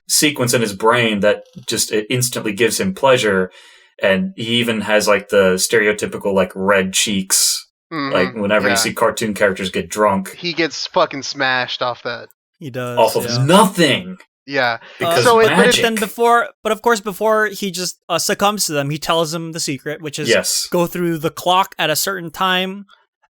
sequence in his brain that just it instantly gives him pleasure. And he even has like the stereotypical like red cheeks, like whenever you see cartoon characters get drunk. He gets fucking smashed off that. He does. Off of nothing. Yeah. Because magic. But of course, before he just succumbs to them, he tells them the secret, which is go through the clock at a certain time.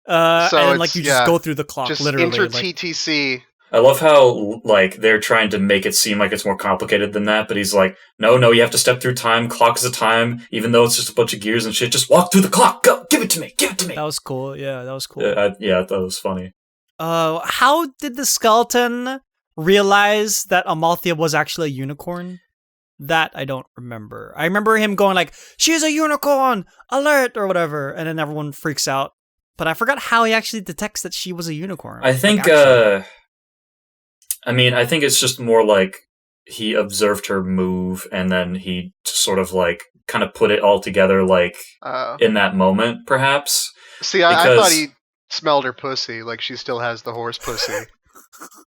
And then, just go through the clock, just literally. Enter TTC. I love how, they're trying to make it seem like it's more complicated than that, but he's like, no, you have to step through time. Clock is a time, even though it's just a bunch of gears and shit. Just walk through the clock. Go, give it to me. That was cool. Yeah, that was cool. I thought it was funny. How did the skeleton realize that Amalthea was actually a unicorn? That I don't remember. I remember him going like, she's a unicorn! Alert! Or whatever. And then everyone freaks out. But I forgot how he actually detects that she was a unicorn. I think, I think it's just more like he observed her move and then he sort of kind of put it all together in that moment, perhaps. See, I thought he smelled her pussy, like she still has the horse pussy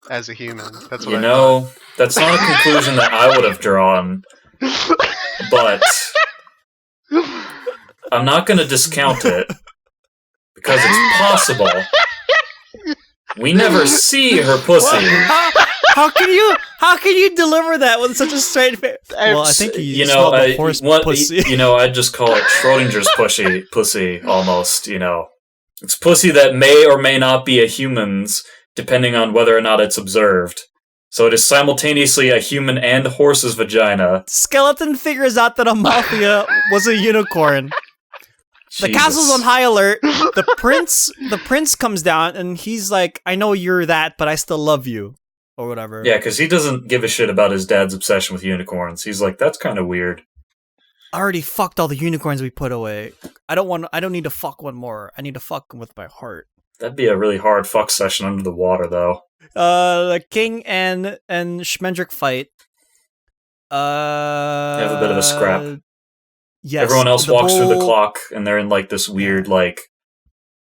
as a human. That's what that's not a conclusion that I would have drawn, but I'm not going to discount it because it's possible. We never see her pussy. How can you deliver that with such a straight face? Well, I think you smelled the horse pussy. I'd just call it Schrodinger's pussy almost. It's pussy that may or may not be a human's, depending on whether or not it's observed. So it is simultaneously a human and horse's vagina. Skeleton figures out that Amalthea was a unicorn. The castle's on high alert. The prince comes down and he's like, I know you're that, but I still love you. Or whatever. Yeah, because he doesn't give a shit about his dad's obsession with unicorns. He's like, that's kind of weird. I already fucked all the unicorns we put away. I don't need to fuck one more. I need to fuck with my heart. That'd be a really hard fuck session under the water, though. The king and Schmendrick fight. They have a bit of a scrap. Yes. Everyone else walks through the clock, and they're in this weird, green...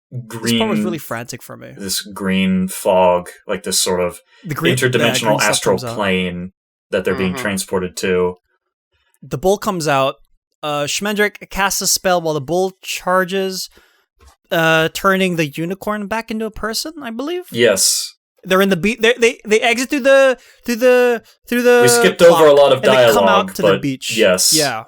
This part was really frantic for me. This green fog, this sort of interdimensional astral plane that they're being transported to. The bull comes out. Schmendrick casts a spell while the bull charges, turning the unicorn back into a person, I believe? Yes. They're in the beach. They exit through the. We skipped over a lot of dialogue, and they come out to but the beach. yes, yeah.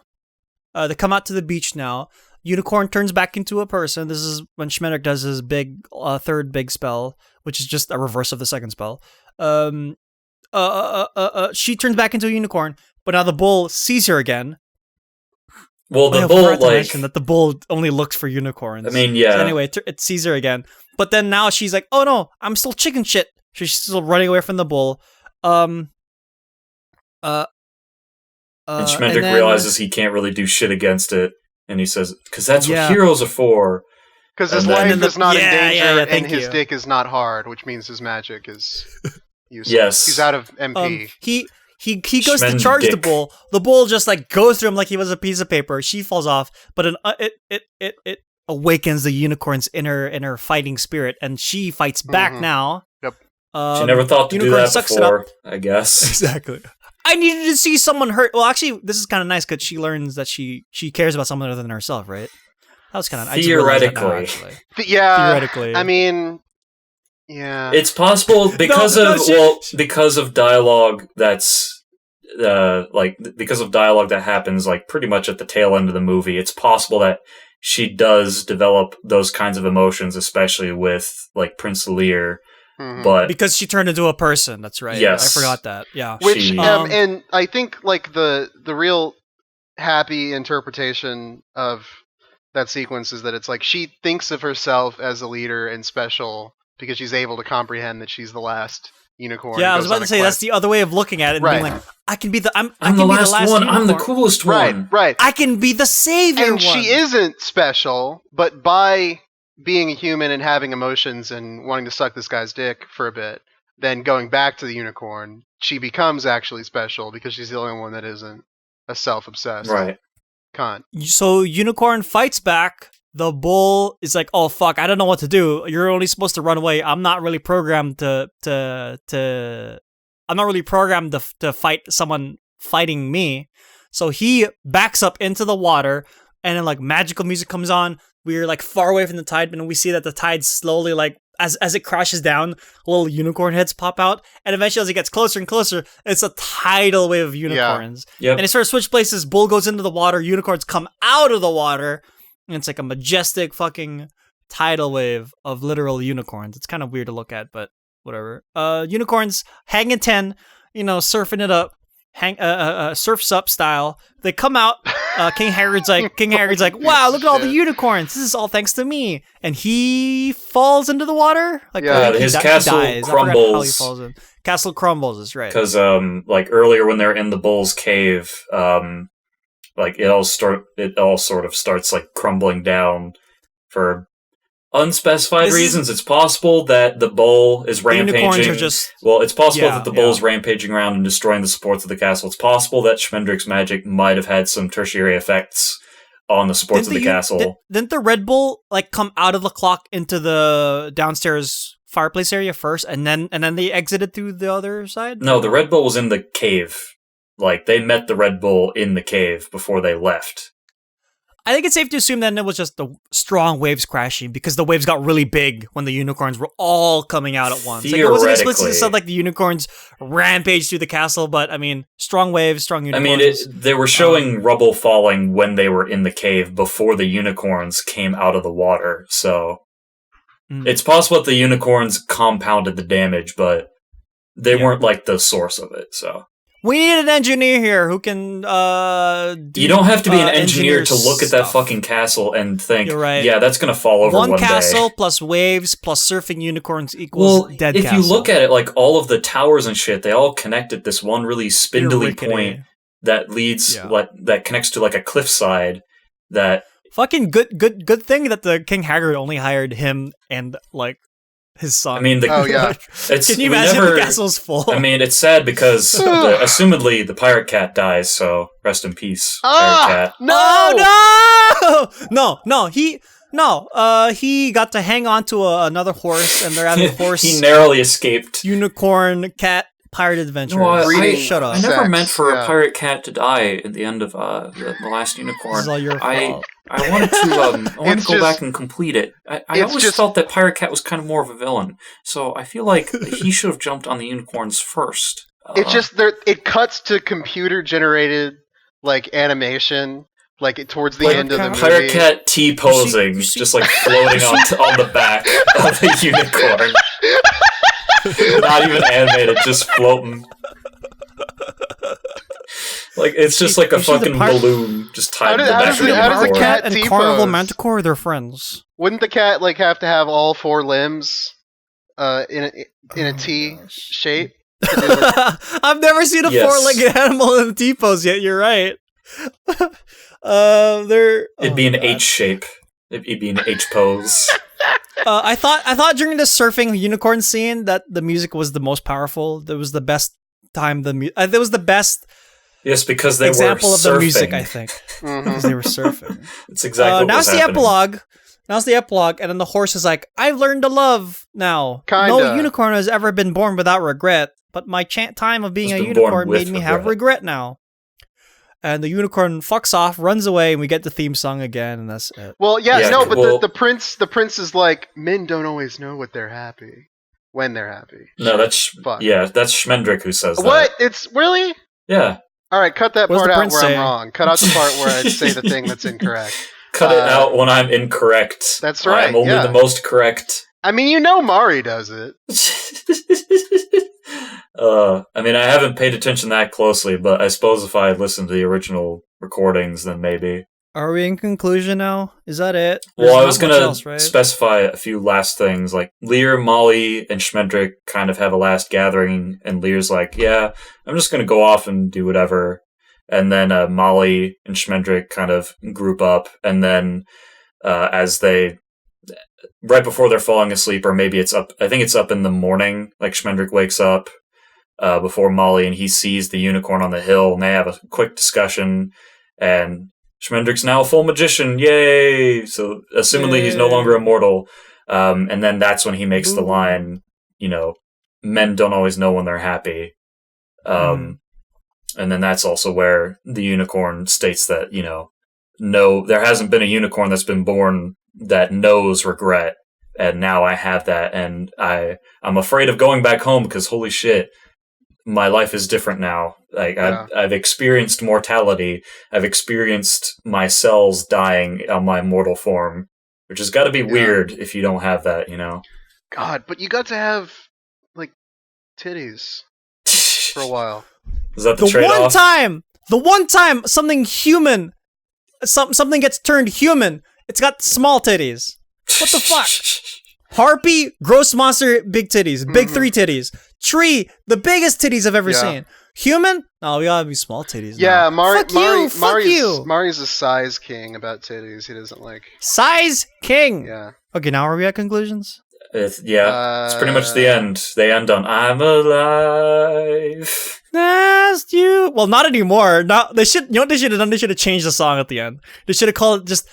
They come out to the beach now. Unicorn turns back into a person. This is when Schmendrick does his big third big spell, which is just a reverse of the second spell. She turns back into a unicorn, but now the bull sees her again. Well, the bull mention that the bull only looks for unicorns. I mean, yeah. So anyway, it sees her again, but then now she's like, "Oh no, I'm still chicken shit." She's still running away from the bull. And Schmendrick realizes he can't really do shit against it, and he says, "Because that's what heroes are for." Because his life is not in danger, and his dick is not hard, which means his magic is useless. Yes. He's out of MP. He goes to charge the bull. The bull just like goes through him like he was a piece of paper. She falls off, but it awakens the unicorn's inner fighting spirit, and she fights back now. Yep. She never thought to do that before, I guess. Exactly. I needed to see someone hurt. Well, actually, this is kind of nice because she learns that she cares about someone other than herself, right? That was kind of theoretically. Theoretically, I mean, yeah, it's possible because of dialogue that's because of dialogue that happens like pretty much at the tail end of the movie. It's possible that she does develop those kinds of emotions, especially with like Prince Lear. But because she turned into a person, that's right. Yes, I forgot that. Yeah, which and I think like the real happy interpretation of that sequence is that it's like she thinks of herself as a leader and special because she's able to comprehend that she's the last unicorn. Yeah, I was about to say that's the other way of looking at it. And being like, I can be the I'm the last one. I'm the coolest one. Right. I can be the savior. And she isn't special, but by being a human and having emotions and wanting to suck this guy's dick for a bit, then going back to the unicorn, she becomes actually special because she's the only one that isn't a self-obsessed cunt. So unicorn fights back. The bull is like, "Oh fuck, I don't know what to do. You're only supposed to run away. I'm not really programmed to fight someone fighting me." So he backs up into the water, and then like magical music comes on. We're like far away from the tide, and we see that the tide slowly, like as it crashes down, little unicorn heads pop out, and eventually as it gets closer and closer, it's a tidal wave of unicorns. Yep. And it sort of switch places. Bull goes into the water, unicorns come out of the water, and it's like a majestic fucking tidal wave of literal unicorns. It's kind of weird to look at, but whatever. Unicorns hanging 10, surfing it up. Surf's up style. They come out. King Haggard's like, wow, look at all the unicorns. This is all thanks to me. And he falls into the water. Like, his castle crumbles. How he falls in. Castle crumbles is right. Because like earlier when they're in the bull's cave, like it all sort of starts like crumbling down for unspecified reasons. It's possible that the bull is rampaging. It's possible that the bull is rampaging around and destroying the supports of the castle. It's possible that Schmendrick's magic might have had some tertiary effects on the supports of the castle. Didn't the Red Bull like come out of the clock into the downstairs fireplace area first, and then they exited through the other side? No, the Red Bull was in the cave. Like they met the Red Bull in the cave before they left. I think it's safe to assume that it was just the strong waves crashing because the waves got really big when the unicorns were all coming out at once. Like, it wasn't explicitly said like the unicorns rampaged through the castle, but I mean, strong waves, strong unicorns. I mean, they were showing rubble falling when they were in the cave before the unicorns came out of the water. So it's possible that the unicorns compounded the damage, but they weren't like the source of it. So. We need an engineer here who can You don't have to be an engineer to look at that fucking castle and think, yeah, that's going to fall over one day. One castle plus waves plus surfing unicorns equals dead castle. If you look at it, like all of the towers and shit, they all connect at this one really spindly point that leads, that connects to like a cliffside that... Fucking good thing that the King Haggard only hired him and like... his son. I mean, can you imagine the castle's full? I mean, it's sad because assumedly the pirate cat dies, so rest in peace, pirate cat. No. He got to hang on to another horse, and they're having a horse. He narrowly escaped. Unicorn cat pirate adventures. No, Shut up. I never Sex, meant for yeah. a pirate cat to die at the end of the Last Unicorn. This is all your fault. I wanted to go back and complete it. I always felt that Pirate Cat was kind of more of a villain, so I feel like he should have jumped on the unicorns first. It's just it cuts to computer generated like animation, like towards the end of the movie. Pirate Cat T-posing, just like floating on the back of the unicorn. Not even animated, just floating. Like it's just like a fucking balloon just tied to the back of the unicorn. How does the cat and T-pose? Carnival Manticore, they're friends. Wouldn't the cat like have to have all 4 limbs in a T shape? I've never seen a 4-legged animal in a T-pose yet. You're right. It'd be an H shape. It'd be an H pose. I thought during the surfing unicorn scene that the music was the most powerful. That was the best time. That was the best. Yes, because they example were of the surfing. music. I think because they were surfing. It's exactly. Now it's the epilogue. Now it's the epilogue, and then the horse is like, "I've learned to love now. Kinda. No unicorn has ever been born without regret, but my time of being a unicorn made me have regret now." And the unicorn fucks off, runs away, and we get the theme song again, and that's it. Well, but the prince is like, men don't always know when they're happy. No, that's Schmendrick who says that. What? It's really? Yeah. All right, cut that part out where say? I'm wrong. Cut out the part where I say the thing that's incorrect. Cut it out when I'm incorrect. That's right. I'm only the most correct. I mean, Mari does it. I mean, I haven't paid attention that closely, but I suppose if I had listened to the original recordings, then maybe. Are we in conclusion now? Is that it? Well, I was going to specify a few last things. Like, Lear, Molly, and Schmendrick kind of have a last gathering, and Lear's like, yeah, I'm just going to go off and do whatever. And then Molly and Schmendrick kind of group up, and then right before they're falling asleep, or maybe I think it's up in the morning, like Schmendrick wakes up before Molly, and he sees the unicorn on the hill, and they have a quick discussion, and Schmendrick's now a full magician, yay! So, assumingly he's no longer immortal, and then that's when he makes the line, men don't always know when they're happy. And then that's also where the unicorn states that, no, there hasn't been a unicorn that's been born that knows regret, and now I have that, and I'm afraid of going back home because holy shit, my life is different now. Like I've experienced mortality, I've experienced my cells dying on my mortal form, which has got to be weird if you don't have that, God, but you got to have like titties for a while. Is that the trade-off? The one time something human, something gets turned human, it's got small titties. What the fuck? Harpy, gross monster, big titties. Big 3 titties. Tree, the biggest titties I've ever seen. Human? No, we gotta be small titties. Yeah, Fuck you. Mari's a size king about titties. He doesn't like size king. Yeah. Okay, now are we at conclusions? It's pretty much the end. They end on "I'm alive." Asked you. Well, not anymore. Not they should. You know what they should have done? They should have changed the song at the end. They should have called it just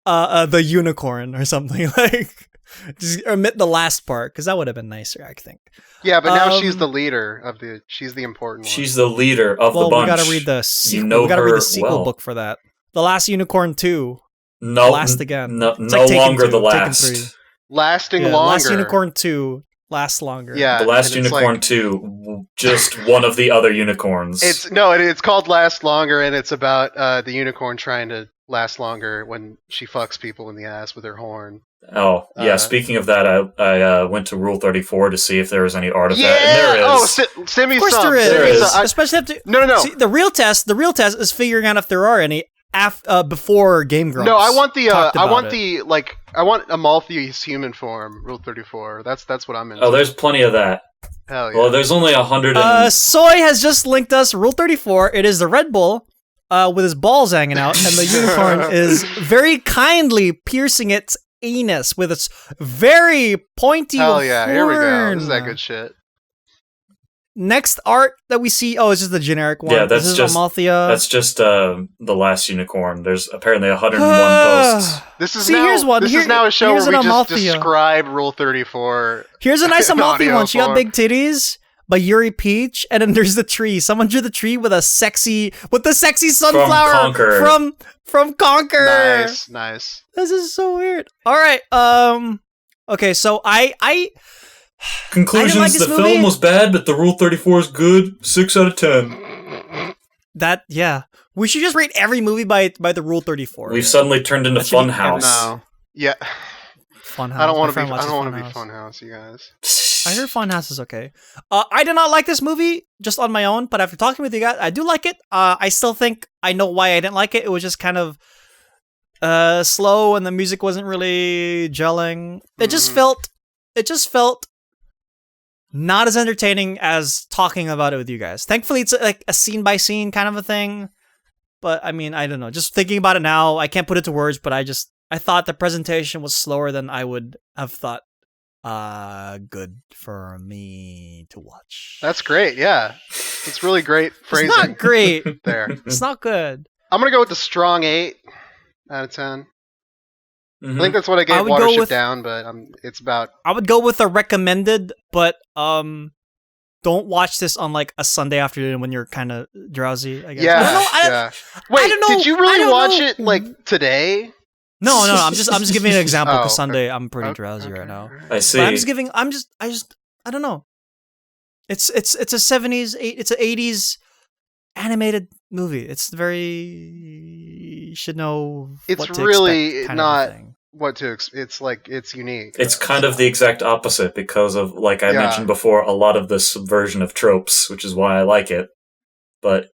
the unicorn or something like. Just omit the last part because that would have been nicer, I think. Yeah, but now she's the leader of the. She's the important one. She's the leader of the bunch. We gotta read the sequel. We gotta read the sequel book for that. The Last Unicorn 2. No, last again. No longer the last. Lasting longer. Last Unicorn 2 lasts longer. Yeah, the Last Unicorn 2, just one of the other unicorns. It's called Last Longer, and it's about the unicorn trying to last longer when she fucks people in the ass with her horn. Oh, yeah, speaking of that, I went to Rule 34 to see if there was any art of that, and there is. Oh, send me some. Of course there is. Especially after... No. See, the real test is figuring out if there are any before Game Grumps. No, I want Amalthe's human form, Rule 34. That's what I'm into. Oh, there's plenty of that. Hell yeah. Well, there's only 100 Soy has just linked us Rule 34. It is the Red Bull with his balls hanging out, and the unicorn is very kindly piercing its anus with its very pointy Hell yeah, horn. Here we go. This is that good shit. Next art that we see, it's just the generic one. Yeah, that's just Amalthea. That's just the Last Unicorn. There's apparently 101 posts. This is now a show where we just describe Rule 34. Here's a nice Amalthea one. She got big titties. by Yuri Peach, and then there's the tree. Someone drew the tree with the sexy sunflower from Conquer. Nice. This is so weird. All right. Okay, so I conclusions. Like the film was bad, but the Rule 34 is good. 6 out of 10. We should just rate every movie by the Rule 34. We've suddenly turned into Funhouse. No. Yeah. Funhouse. I don't want to be Funhouse, you guys. I heard Funhouse is okay. I did not like this movie just on my own, but after talking with you guys, I do like it. I still think I know why I didn't like it. It was just kind of slow, and the music wasn't really gelling. It just felt not as entertaining as talking about it with you guys. Thankfully, it's like a scene by scene kind of a thing. But I mean, I don't know. Just thinking about it now, I can't put it to words. But I thought the presentation was slower than I would have thought. Good for me to watch. That's great. Yeah, it's really great phrasing. It's not great. There. It's not good. I'm gonna go with the strong 8 out of 10. Mm-hmm. I think that's what I gave Watership Down, but it's about. I would go with a recommended, but don't watch this on like a Sunday afternoon when you're kind of drowsy. I guess. Yeah. Wait, did you really watch it like today? No. I'm just giving an example because Sunday I'm pretty drowsy right now. I see. But I don't know. It's a 70s, it's an 80s animated movie. It's very you should know. It's what to really expect not what to. It's like it's unique. It's kind of the exact opposite because of, like I mentioned before, a lot of the subversion of tropes, which is why I like it. But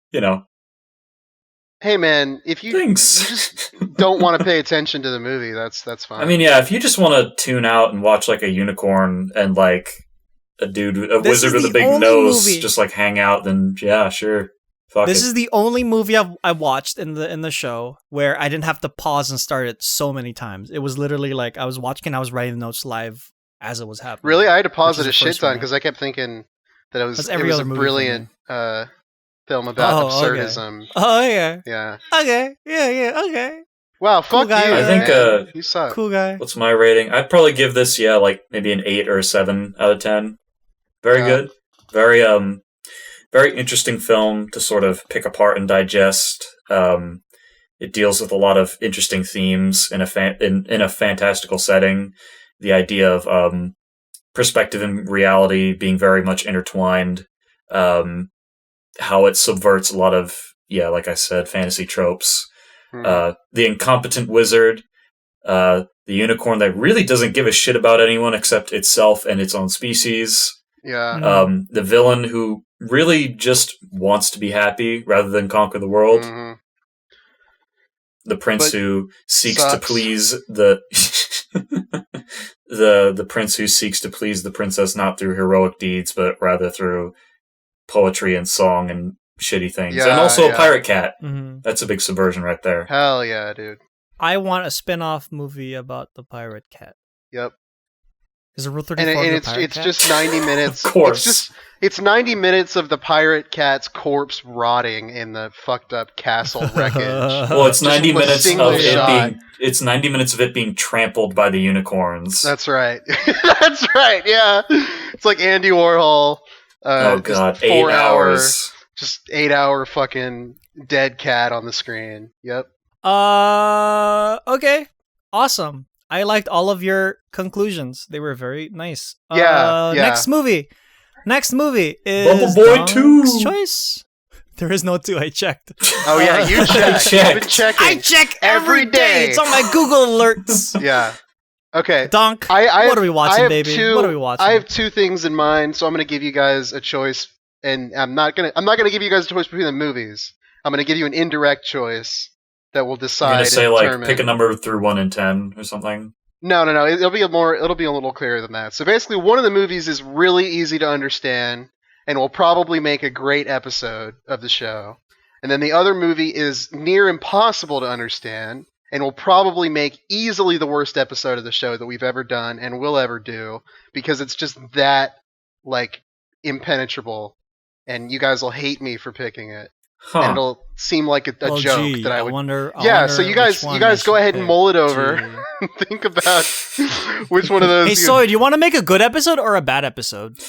hey man, if you just don't want to pay attention to the movie, that's fine. I mean, if you just want to tune out and watch like a unicorn and like a wizard with a big nose just like hang out, then yeah, sure. This is the only movie I watched in the show where I didn't have to pause and start it so many times. It was literally like I was watching, I was writing notes live as it was happening. Really, I had to pause it a shit ton because I kept thinking that it was a brilliant film about absurdism. Okay. Oh yeah. Yeah. Okay. Yeah. Okay. Wow. Fuck guy, you. I think you suck. Cool guy. What's my rating? I'd probably give this like maybe an 8 or a 7 out of 10. Very good. Very interesting film to sort of pick apart and digest. It deals with a lot of interesting themes in a fantastical setting. The idea of perspective and reality being very much intertwined. How it subverts a lot of, like I said, fantasy tropes. The incompetent wizard, the unicorn that really doesn't give a shit about anyone except itself and its own species. Yeah. The villain who really just wants to be happy rather than conquer the world. Mm-hmm. The prince who seeks to please the the prince who seeks to please the princess not through heroic deeds but rather through poetry and song and shitty things. And also a pirate cat. Mm-hmm. That's a big subversion right there. Hell yeah, dude. I want a spin-off movie about the pirate cat. Yep. Is it Rule 34 and it's just 90 minutes. Of course. It's 90 minutes of the pirate cat's corpse rotting in the fucked up castle wreckage. Well, it's 90 minutes of it's 90 minutes of it being trampled by the unicorns. That's right. That's right. Yeah. It's like Andy Warhol. Oh god, 8 hours. Just 8 hour fucking dead cat on the screen. Yep. Okay. Awesome. I liked all of your conclusions. They were very nice. Yeah. Next movie is Bubble Boy 2. Choice. There is no 2. I checked. Oh yeah, you checked. You've been checking. I check every day. It's on my Google alerts. Yeah. Okay. Donk. What are we watching, baby? What are we watching? I have 2 things in mind, so I'm going to give you guys a choice, and I'm not going to give you guys a choice between the movies. I'm going to give you an indirect choice that will decide. You're going to say pick a number through 1 and 10 or something. No. It'll be a little clearer than that. So basically, one of the movies is really easy to understand and will probably make a great episode of the show. And then the other movie is near impossible to understand and will probably make easily the worst episode of the show that we've ever done and will ever do because it's just that impenetrable, and you guys will hate me for picking it. Huh. And it'll seem like a joke that I would. So you guys go ahead and mull it over. Think about which one of those. Hey, Sawyer, do you want to make a good episode or a bad episode?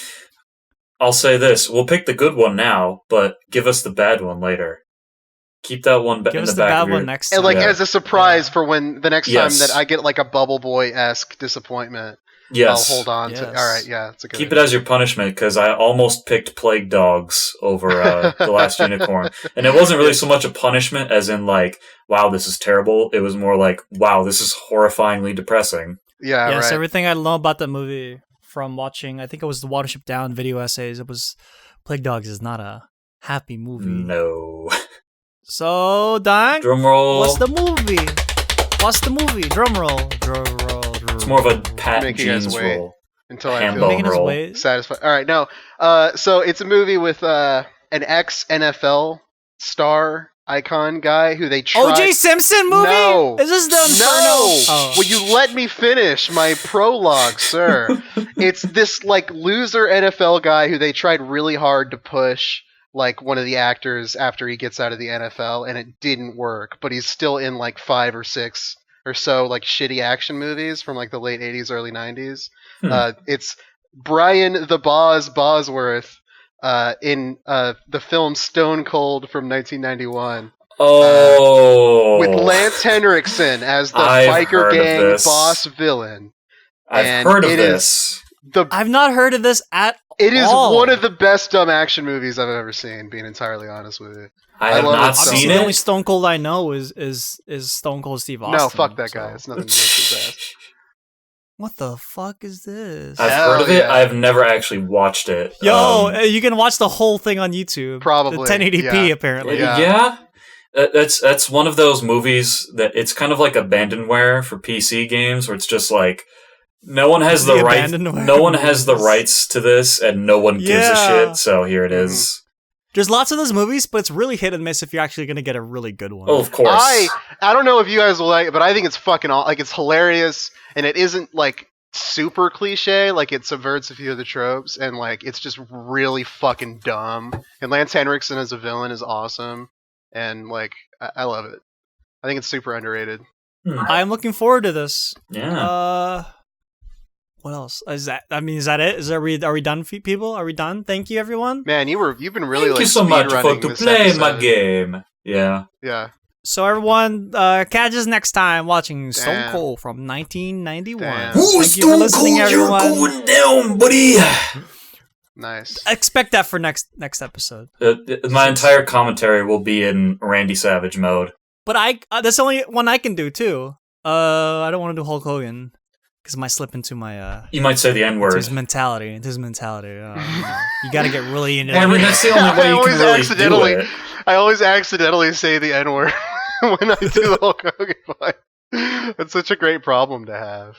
I'll say this: we'll pick the good one now, but give us the bad one later. Keep that one Give in us the the back bad of your... one next time. And like Yeah. as a surprise for when the next Yes. time that I get like a Bubble Boy-esque disappointment, Yes. I'll hold on to. Yes. All right, yeah, it's a good. Keep it as your punishment, because I almost picked Plague Dogs over The Last Unicorn. And it wasn't really so much a punishment as in like, wow, this is terrible. It was more like, wow, this is horrifyingly depressing. Yeah, Yes, right. everything I know about that movie from watching, I think it was the Watership Down video essays, it was Plague Dogs is not a happy movie. No. So, Don, Drumroll. what's the movie? What's the movie? Drum roll. Drum roll. Drum It's more of a roll. Pat Making us Jeans wait. roll. Until I Ham feel bone Making us roll. wait. satisfied. All right, no. So it's a movie with an ex-NFL star icon guy who they tried. O.J. Simpson movie? No. Is this the Inferno? No! Oh. Will you let me finish my prologue, sir? It's this like loser NFL guy who they tried really hard to push like one of the actors after he gets out of the NFL, and it didn't work. But he's still in like 5 or 6 or so like shitty action movies from like the late 80s, early 90s. It's Brian the Boz Bosworth in the film Stone Cold from 1991. Oh. With Lance Henriksen as the I've biker heard of gang this. boss villain. I've and heard of it this. I've not heard of this at It is all. one of the best dumb action movies I've ever seen, being entirely honest with you. I have love not it so Obviously, seen the it. only Stone Cold I know is Stone Cold Steve Austin. No, fuck that guy. so- It's nothing to do with his ass. What the fuck is this? I've Hell heard of it. yeah. I've never actually watched it. Yo, you can watch the whole thing on YouTube. Probably, The 1080p, yeah. apparently. Yeah. Yeah. That's one of those movies that it's kind of like abandonware for PC games, where it's just like no one has the The rights. abandonware No one has the movies. rights to this, and no one gives a Yeah. shit. So here it is. There's lots of those movies, but it's really hit and miss if you're actually going to get a really good one. Oh, of course. I don't know if you guys will like it, but I think it's fucking like it's hilarious, and it isn't like super cliche. Like it subverts a few of the tropes, and like it's just really fucking dumb. And Lance Henriksen as a villain is awesome, and like I love it. I think it's super underrated. I'm looking forward to this. Yeah. What else? Is that it? Are we done, people? Are we done? Thank you, everyone. Man, you've been really Thank like you so much for speedrunning to this play my episode. game. Yeah. Yeah. So everyone, catch us next time watching Stone Damn. Cold from 1991. Damn. Thank you for listening, everyone. going down, buddy. Nice. Expect that for next episode. My entire commentary will be in Randy Savage mode. But that's the only one I can do too. I don't want to do Hulk Hogan because it might slip into my You might say the N word. his mentality. Into his mentality. You got to get really into I mean, that's the only way you can really do it. I always accidentally say the N word when I do the Hulk Hogan fight. It's such a great problem to have.